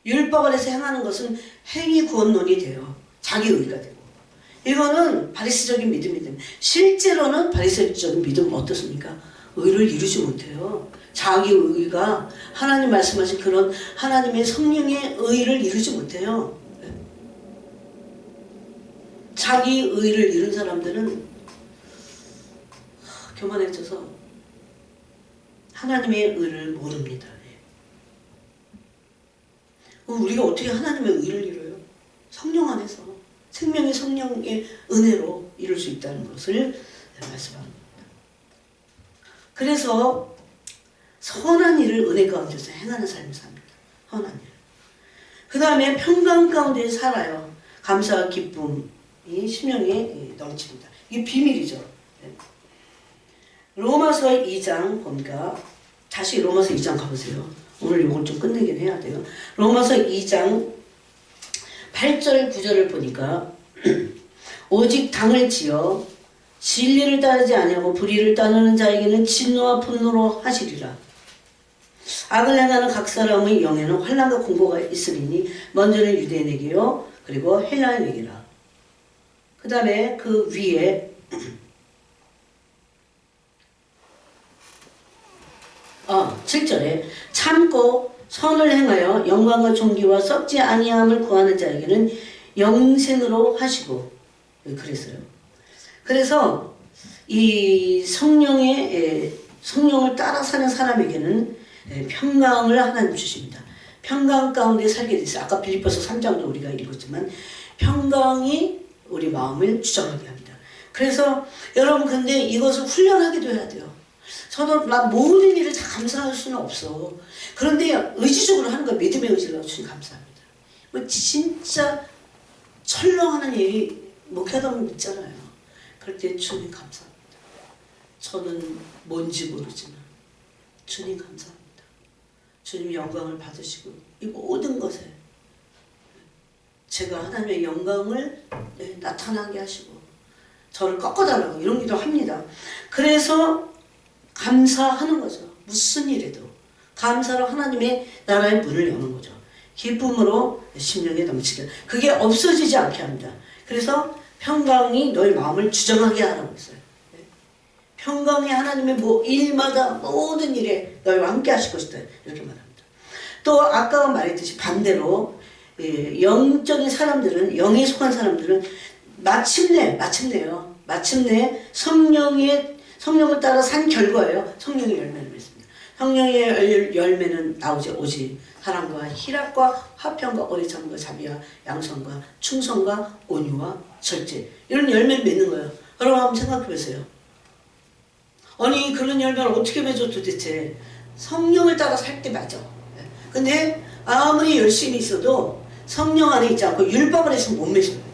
율법 안에서 행하는 것은 행위 구원론이 돼요. 자기 의가 되고 이거는 바리새적인 믿음이 됩니다. 실제로는 바리새적인 믿음은 어떻습니까? 의를 이루지 못해요. 자기 의가 하나님 말씀하신 그런 하나님의 성령의 의를 이루지 못해요. 자기 의를 이룬 사람들은 교만해져서 하나님의 의를 모릅니다. 우리가 어떻게 하나님의 의를 이뤄요? 성령 안에서 생명의 성령의 은혜로 이룰 수 있다는 것을 말씀합니다. 그래서 선한 일을 은혜 가운데서 행하는 삶을 삽니다. 선한 일. 그 다음에 평강 가운데 살아요. 감사와 기쁨이 심령에 넘칩니다. 이게 비밀이죠. 로마서 2장 보니까 다시 로마서 2장 가보세요. 오늘 이걸 좀 끝내긴 해야 돼요. 로마서 2장 8절 9절을 보니까 오직 당을 지어 진리를 따르지 아니하고 불의를 따르는 자에게는 진노와 분노로 하시리라. 악을 행하는 각 사람의 영에는 환난과 공고가 있으리니 먼저는 유대인에게요 그리고 헬라인에게라. 그 다음에 그 위에 7절에 참고 선을 행하여 영광과 존귀와 썩지 아니함을 구하는 자에게는 영생으로 하시고 그랬어요. 그래서 이 성령을 따라 사는 사람에게는 평강을 하나님 주십니다. 평강 가운데 살게 됐어요. 아까 빌립보서 3장도 우리가 읽었지만 평강이 우리 마음을 주장하게 합니다. 그래서 여러분 근데 이것을 훈련하기도 해야 돼요. 저도 막 모든 일을 다 감사할 수는 없어. 그런데 의지적으로 하는 거 믿음의 의지를 주님 감사합니다. 뭐 진짜 철렁하는 일이 목회하다 보면 있잖아요. 그럴 때 주님 감사합니다. 저는 뭔지 모르지만 주님 감사합니다. 주님 영광을 받으시고 이 모든 것에 제가 하나님의 영광을 나타나게 하시고 저를 꺾어달라고 이런 기도 합니다. 그래서 감사하는 거죠. 무슨 일에도 감사로 하나님의 나라의 문을 여는 거죠. 기쁨으로 심령에 넘치게. 그게 없어지지 않게 합니다. 그래서 평강이 너희 마음을 주장하게 하라고 했어요. 평강이 하나님의 일마다 모든 일에 너희와 함께 하실 것이다. 이렇게 말합니다. 또 아까 말했듯이 반대로 영적인 사람들은, 영에 속한 사람들은 마침내요. 마침내 성령을 따라 산 결과예요. 성령의 열매를 맺습니다. 성령의 열매는 나오지 오직 사랑과 희락과 화평과 오래참과 자비와 양선과 충성과 온유와 절제, 이런 열매를 맺는 거예요. 여러분 한번 생각해 보세요. 아니 그런 열매를 어떻게 맺어 도대체? 성령을 따라 살 때 맞아. 근데 아무리 열심히 있어도 성령 안에 있지 않고 율법 안에 있으면 못 맺어요.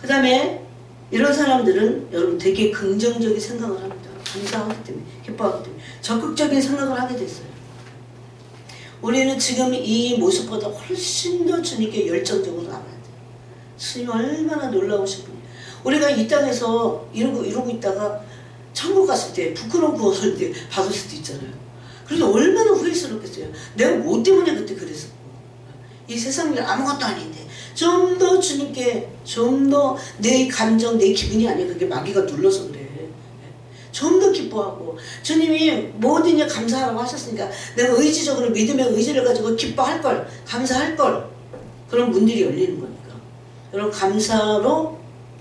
그 다음에 이런 사람들은 여러분 되게 긍정적인 생각을 합니다. 감사하기 때문에, 기뻐하기 때문에 적극적인 생각을 하게 됐어요. 우리는 지금 이 모습보다 훨씬 더 주님께 열정적으로 나가야 돼요. 주님 얼마나 놀라우신 분이에요. 우리가 이 땅에서 이러고 있다가 천국 갔을 때 부끄러운 구원을 받을 수도 있잖아요. 그래서 얼마나 후회스럽겠어요. 내가 뭐 때문에 그때 그랬었고, 이 세상 일 아무것도 아닌데 좀 더 주님께, 좀 더 내 감정, 내 기분이 아니야. 그게 마귀가 눌러서 그래. 좀 더 기뻐하고, 주님이 모든 일 감사하라고 하셨으니까 내가 의지적으로 믿음의 의지를 가지고 기뻐할 걸, 감사할 걸, 그런 문들이 열리는 거니까. 여러분 감사로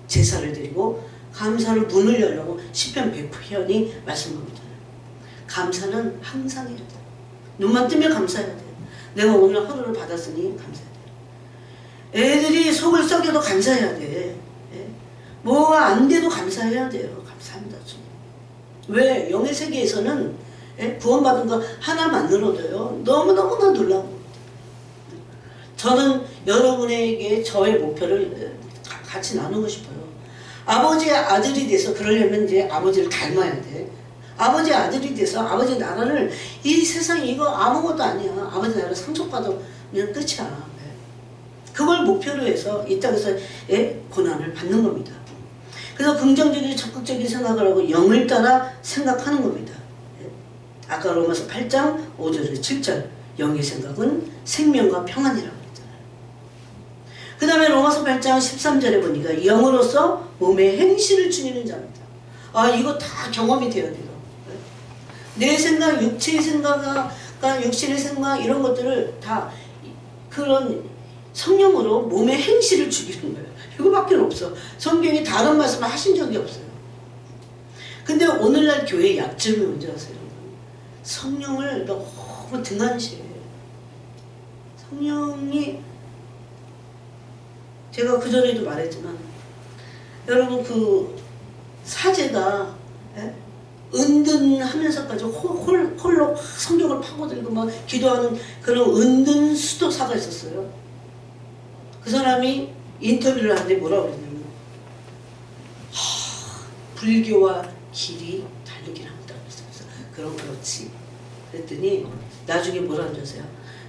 제사를 드리고 감사로 문을 열려고 시편 100편이 말씀합니다. 감사는 항상 해야 돼요. 눈만 뜨면 감사해야 돼요. 내가 오늘 하루를 받았으니 감사해야 돼요. 애들이 속을 썩여도 감사해야 돼. 뭐가 안 돼도 감사해야 돼요. 감사합니다. 주님. 왜? 영의 세계에서는 구원받은 거 하나만으로도요 너무너무나 놀라운 겁니다. 저는 여러분에게 저의 목표를 같이 나누고 싶어요. 아버지의 아들이 돼서, 그러려면 이제 아버지를 닮아야 돼. 아버지의 아들이 돼서 아버지 나라를, 이 세상 이거 아무것도 아니야. 아버지 나라 상속받으면 끝이야. 그걸 목표로 해서 이 땅에서 고난을 받는 겁니다. 그래서 긍정적인 적극적인 생각을 하고 영을 따라 생각하는 겁니다. 아까 로마서 8장 5절에서 7절, 영의 생각은 생명과 평안이라고 했잖아요. 그 다음에 로마서 8장 13절에 보니까 영으로서 몸의 행실을 지니는 자입니다. 아, 이거 다 경험이 돼야 돼요. 내 생각, 육체의 생각, 육신의 생각, 이런 것들을 다 그런 성령으로 몸의 행실을 죽이는 거예요. 이거밖에 없어. 성경이 다른 말씀을 하신 적이 없어요. 근데 오늘날 교회의 약점이 뭔지 아세요? 성령을 너무 등한시해요. 성령이, 제가 그전에도 말했지만, 여러분 그 사제가 은둔하면서까지 홀로 성경을 파고들고 막 기도하는 그런 은둔 수도사가 있었어요. 그 사람이 인터뷰를 하는데 뭐라고 그랬냐면, 불교와 길이 다르긴 합니다. 그래서 그렇지. 그랬더니 나중에 뭐라고 하세요?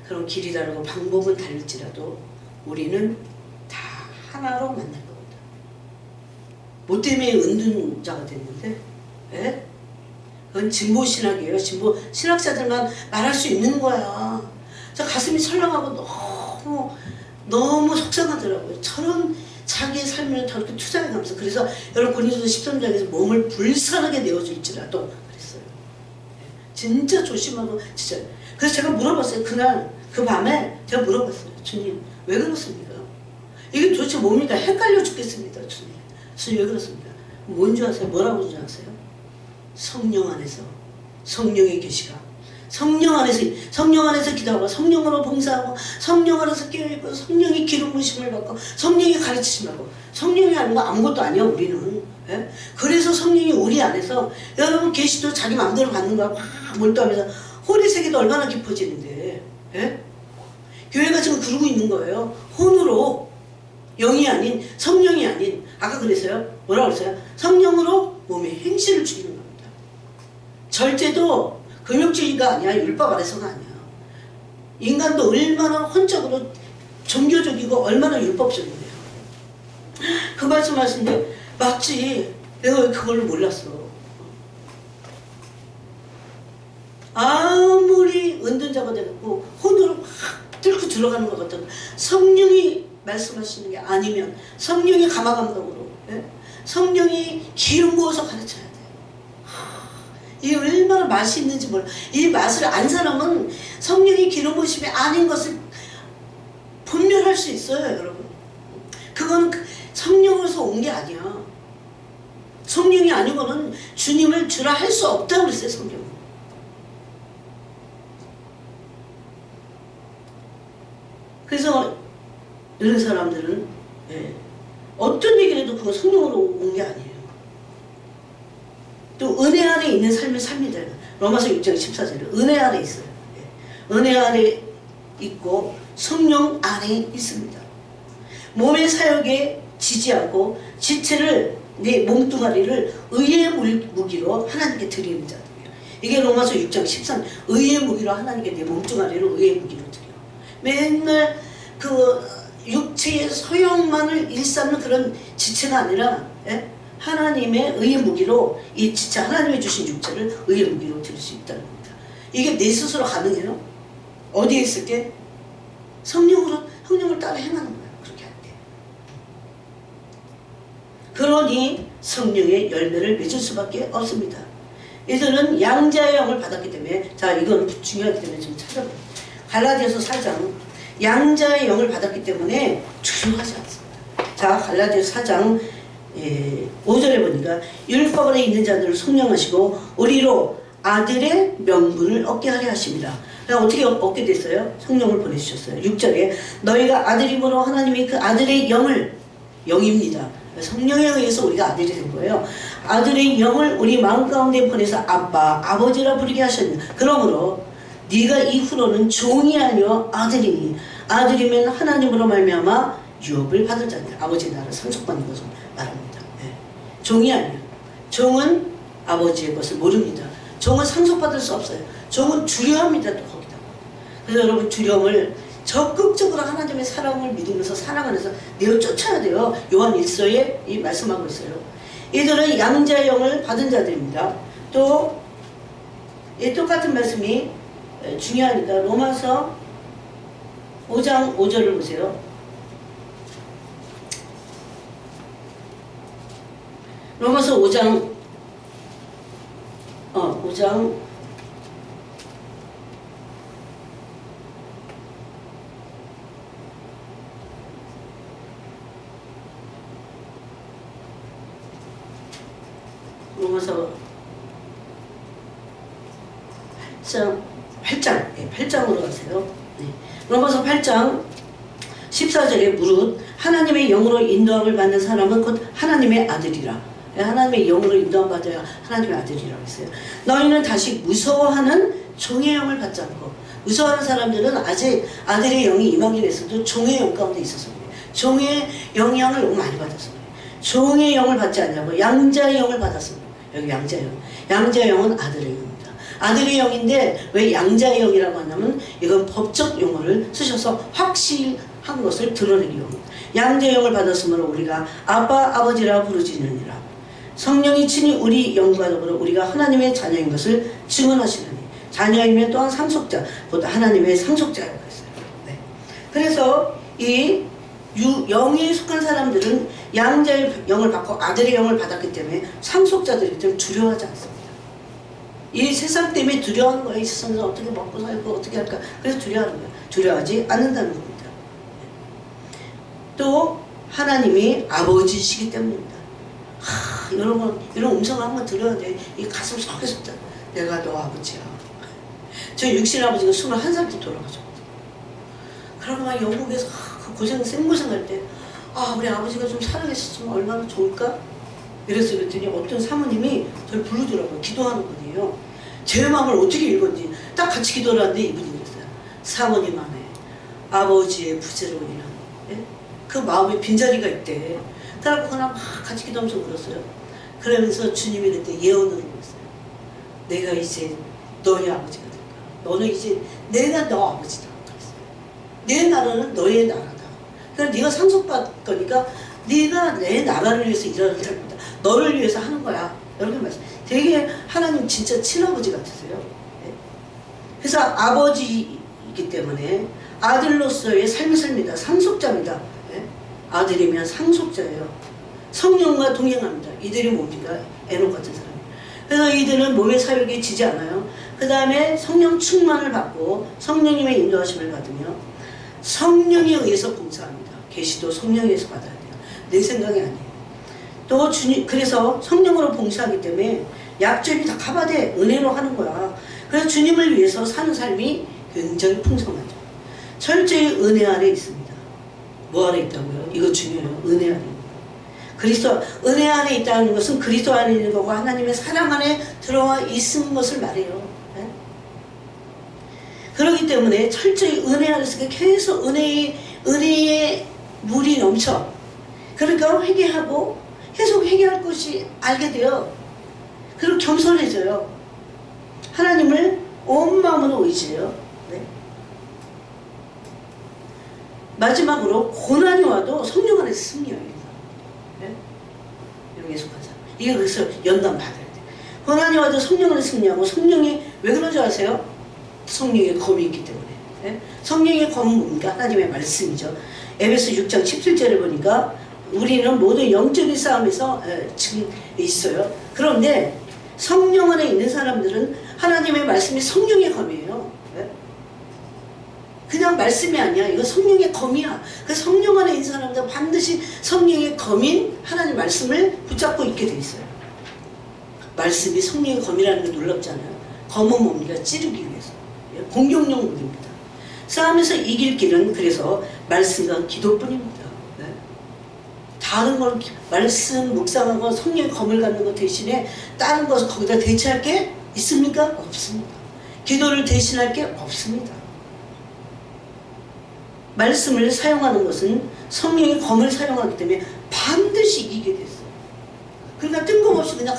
그럼 길이 다르고 방법은 다를지라도 우리는 다 하나로 만날 겁니다. 뭐 때문에 은둔자가 됐는데? 그건 진보신학이에요. 진보신학자들만 말할 수 있는 거야. 저 가슴이 철렁하고 너무 속상하더라고요. 저런 자기의 삶을 저렇게 투자해가면서. 그래서 여러분 고린도서 13장에서 몸을 불쌍하게 내어줄지라도 그랬어요. 진짜 조심하고 진짜. 그래서 제가 물어봤어요. 그날 그 밤에 제가 물어봤어요. 주님 왜 그렇습니까? 이게 도대체 뭡니까? 헷갈려 죽겠습니다. 주님 왜 그렇습니까? 뭔 줄 아세요? 뭐라고 줄 아세요? 성령 안에서 성령의 계시가 성령 안에서 기도하고 성령으로 봉사하고 성령 안에서 깨어있고 성령이 기름 부으심을 받고 성령이 가르치심을 받고 성령이 아닌 거 아무것도 아니야 우리는. 예? 그래서 성령이 우리 안에서 여러분 계시도 자기 마음대로 받는 거야 막 몰두하면서 혼의 세계도 얼마나 깊어지는데 예? 교회가 지금 그러고 있는 거예요. 혼으로 영이 아닌 성령이 아닌 아까 그랬어요. 뭐라고 그랬어요? 성령으로 몸의 행실을 죽이는 겁니다. 절제도 금욕주의가 아니야. 율법 아래서가 아니야. 인간도 얼마나 혼적으로 종교적이고 얼마나 율법적인데요. 그 말씀하시는데 맞지. 내가 왜 그걸 몰랐어. 아무리 은둔자가 되고 혼으로 막 뚫고 들어가는 것 같아도 성령이 말씀하시는 게 아니면 성령이 감화감독으로 성령이 기름 부어서 가르쳐야 돼. 이게 얼마나 맛이 있는지 몰라. 이 맛을 안 사람은 성령이 기름 부으심이 아닌 것을 분별할 수 있어요, 여러분. 그건 성령으로서 온 게 아니야. 성령이 아니고는 주님을 주라 할 수 없다고 그랬어요, 성경은. 그래서 이런 사람들은 어떤 얘기를 해도 그거 성령으로 온 게 아니에요. 또 은혜 안에 있는 삶을 삽니다. 로마서 6장 14절에 은혜 안에 있어요. 은혜 안에 있고 성령 안에 있습니다. 몸의 사역에 지지하고 지체를 내 몸뚱아리를 의의 무기로 하나님께 드리는 자들이에요. 이게 로마서 6장 13절 의의 무기로 하나님께 내 몸뚱아리를 의의 무기로 드려. 맨날 그 육체의 소용만을 일삼는 그런 지체가 아니라 하나님의 의의 무기로 이 지체 하나님이 주신 육체를 의의 무기로 드릴 수 있다는 겁니다. 이게 내 스스로 가능해요? 어디에 있을 때? 성령을 따라 행하는 거예요. 그렇게 할 때. 그러니 성령의 열매를 맺을 수밖에 없습니다. 이들은 양자의 영을 받았기 때문에 자 이건 중요하기 때문에 좀 찾아봐요. 갈라디아서 4장 양자의 영을 받았기 때문에 중요하지 않습니다. 자 갈라디아서 4장 5절에 보니까 율법 안에 있는 자들을 성령하시고 우리로 아들의 명분을 얻게 하려 하십니다. 어떻게 얻게 됐어요? 성령을 보내주셨어요. 6절에 너희가 아들임으로 하나님이 그 아들의 영입니다. 성령에 의해서 우리가 아들이 된 거예요. 아들의 영을 우리 마음 가운데 보내서 아빠, 아버지라 부르게 하셨냐. 그러므로 네가 이후로는 종이 아니요 아들이니 아들이면 하나님으로 말미암아 유업을 받을 자니 아버지의 나라를 상속받는 것을 말합니다. 종이 아니에요. 종은 아버지의 것을 모릅니다. 종은 상속받을 수 없어요. 종은 두려워합니다. 또 거기다가. 그래서 여러분 두려움을 적극적으로 하나님의 사랑을 믿으면서 사랑 안에서 내어 쫓아야 돼요. 요한 1서에 이 말씀하고 있어요. 이들은 양자의 영을 받은 자들입니다. 또 이 똑같은 말씀이 중요하니까 로마서 5장 5절을 보세요. 로마서 5장 8장으로 가세요. 로마서 8장 14절에 무릇 하나님의 영으로 인도함을 받는 사람은 곧 하나님의 아들이라. 하나님의 영으로 인도함 받아야 하나님의 아들이라고 했어요. 너희는 다시 무서워하는 종의 영을 받지 않고, 무서워하는 사람들은 아직 아들의 영이 임하긴 했어도 종의 영 가운데 있어서 그래요. 종의 영향을 너무 많이 받아서 그래요. 종의 영을 받지 않냐고 양자의 영을 받았습니다. 여기 양자의 영. 양자의 영은 아들의 영입니다. 아들의 영인데 왜 양자의 영이라고 하냐면 이건 법적 용어를 쓰셔서 확실한 것을 드러내기 위함입니다. 양자의 영을 받았으므로 우리가 아빠 아버지라 부르짖느니라. 성령이 친히 우리 영과 더불어 우리가 하나님의 자녀인 것을 증언하시느니 자녀이면 또한 상속자 곧 하나님의 상속자라고 했어요. 그래서 이 영에 속한 사람들은 양자의 영을 받고 아들의 영을 받았기 때문에 상속자들이기 때문에 두려워하지 않습니다. 이 세상 때문에 두려워하는 거예요. 이 세상에서 어떻게 먹고 살고 어떻게 할까. 그래서 두려워하는 거예요. 두려워하지 않는다는 겁니다. 또 하나님이 아버지시기 때문입니다. 여러분 이런 음성을 한번 들어야 돼. 이 가슴 속에서 내가 너 아버지야. 저 육신 아버지가 21살 때 돌아가셨거든요. 그러고 막 영국에서 그 고생, 생고생할 때, 우리 아버지가 좀 살아계셨으면 얼마나 좋을까? 이래서 그랬더니 어떤 사모님이 저를 부르더라고요. 기도하는 분이에요. 제 마음을 어떻게 읽었는지 딱 같이 기도를 하는데 이분이 그랬어요. 사모님 안에 아버지의 부재로 인한 그 마음에 빈자리가 있대. 그래갖고 그냥 막 같이 기도하면서 울었어요. 그러면서 주님이 그때 예언으로 그랬어요. 내가 이제 너의 아버지가 될 거야. 너는 이제 내가 너 아버지다. 그랬어요. 내 나라는 너의 나라다. 그러니까 네가 상속받을 거니까 네가 내 나라를 위해서 일하는 겁니다. 너를 위해서 하는 거야. 이렇게 말씀. 되게 하나님 진짜 친아버지 같으세요. 그래서 아버지이기 때문에 아들로서의 삶을 삽니다. 상속자입니다. 아들이면 상속자예요. 성령과 동행합니다. 이들이 뭡니까? 에녹 같은 사람. 그래서 이들은 몸의 사역에 지지 않아요. 그 다음에 성령 충만을 받고 성령님의 인도하심을 받으며 성령에 의해서 봉사합니다. 계시도 성령에 의해서 받아야 돼요. 내 생각이 아니에요. 또 주님, 그래서 성령으로 봉사하기 때문에 약점이 다 커버돼. 은혜로 하는 거야. 그래서 주님을 위해서 사는 삶이 굉장히 풍성하죠. 철저히 은혜 안에 있습니다. 뭐 안에 있다고요? 이거 중요해요. 은혜 안에. 그리스도, 은혜 안에 있다는 것은 그리스도 안에 있는 거고 하나님의 사랑 안에 들어와 있는 것을 말해요. 네? 그렇기 때문에 철저히 은혜 안에서 계속 은혜의 물이 넘쳐. 그러니까 회개하고 계속 회개할 것이 알게 돼요. 그리고 겸손해져요. 하나님을 온 마음으로 의지해요. 네? 마지막으로 고난이 와도 성령 안에서 승리합니다. 네? 이런 예속한 사람. 이게 그래서 연단 받아야 돼. 고난이 와도 성령 안에서 승리하고 성령이 왜 그런 줄 아세요? 성령의 검이 있기 때문에. 네? 성령의 검은 뭡니까? 하나님의 말씀이죠. 에베소 6장 17절을 보니까 우리는 모든 영적인 싸움에서 지금 있어요. 그런데 성령 안에 있는 사람들은 하나님의 말씀이 성령의 검이에요. 네? 그냥 말씀이 아니야. 이거 성령의 검이야. 그 성령 안에 있는 사람들은 반드시 성령의 검인 하나님 말씀을 붙잡고 있게 돼 있어요. 말씀이 성령의 검이라는 게 놀랍잖아요. 검은 뭡니까? 찌르기 위해서. 공격용 무기입니다. 싸움에서 이길 길은 그래서 말씀과 기도뿐입니다. 네? 다른 걸 말씀 묵상하고 성령의 검을 갖는 것 대신에 다른 것을 거기다 대체할 게 있습니까? 없습니다. 기도를 대신할 게 없습니다. 말씀을 사용하는 것은 성령의 검을 사용하기 때문에 반드시 이기게 됐어요. 그러니까 뜬금없이 그냥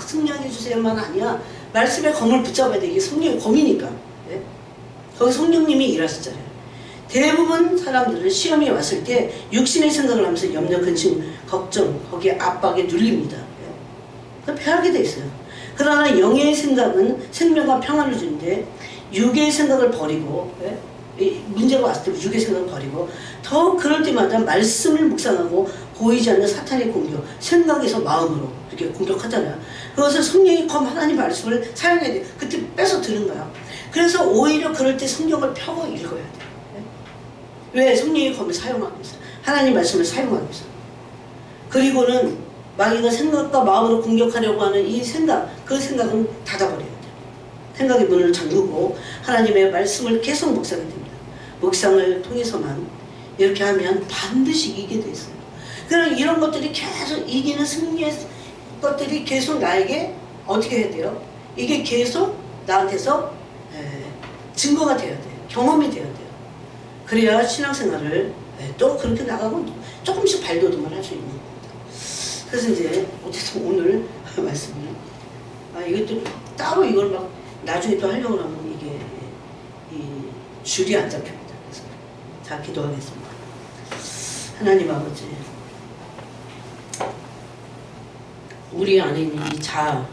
승리하게 해주세요만 아니야. 말씀의 검을 붙잡아야 돼. 이게 성령의 검이니까. 네? 거기 성령님이 일하셨잖아요. 대부분 사람들은 시험이 왔을 때 육신의 생각을 하면서 염려, 근심, 걱정, 거기에 압박에 눌립니다. 네? 패하게 돼 있어요. 그러나 영의 생각은 생명과 평안을 주는데 육의 생각을 버리고 네? 문제가 왔을 때 육의 생각을 버리고 더 그럴 때마다 말씀을 묵상하고 보이지 않는 사탄의 공격, 생각에서 마음으로 이렇게 공격하잖아요. 그것을 성령의 검 하나님 말씀을 사용해야 돼요. 그때 뺏어 드는 거야. 그래서 오히려 그럴 때 성경을 펴고 읽어야 돼요. 왜? 성령의 검을 사용하고 있어요. 하나님 말씀을 사용하고 있어요. 그리고는 마귀가 생각과 마음으로 공격하려고 하는 이 생각, 그 생각은 닫아버려야 돼요. 생각의 문을 잠그고 하나님의 말씀을 계속 묵상해야 됩니다. 묵상을 통해서만 이렇게 하면 반드시 이기게 돼 있어요. 그럼 이런 것들이 계속 이기는 승리의 것들이 계속 나에게 어떻게 해야 돼요? 이게 계속 나한테서 증거가 돼야 돼요. 경험이 돼야 돼요. 그래야 신앙생활을 또 그렇게 나가고 조금씩 발돋움을 할 수 있는 겁니다. 그래서 이제 어쨌든 오늘 말씀을 이것도 따로 이걸 막 나중에 또 하려고 하면 이게 이 줄이 안 잡힙니다. 그래서 자 기도하겠습니다. 하나님 아버지, 우리 안에 있는 이 자아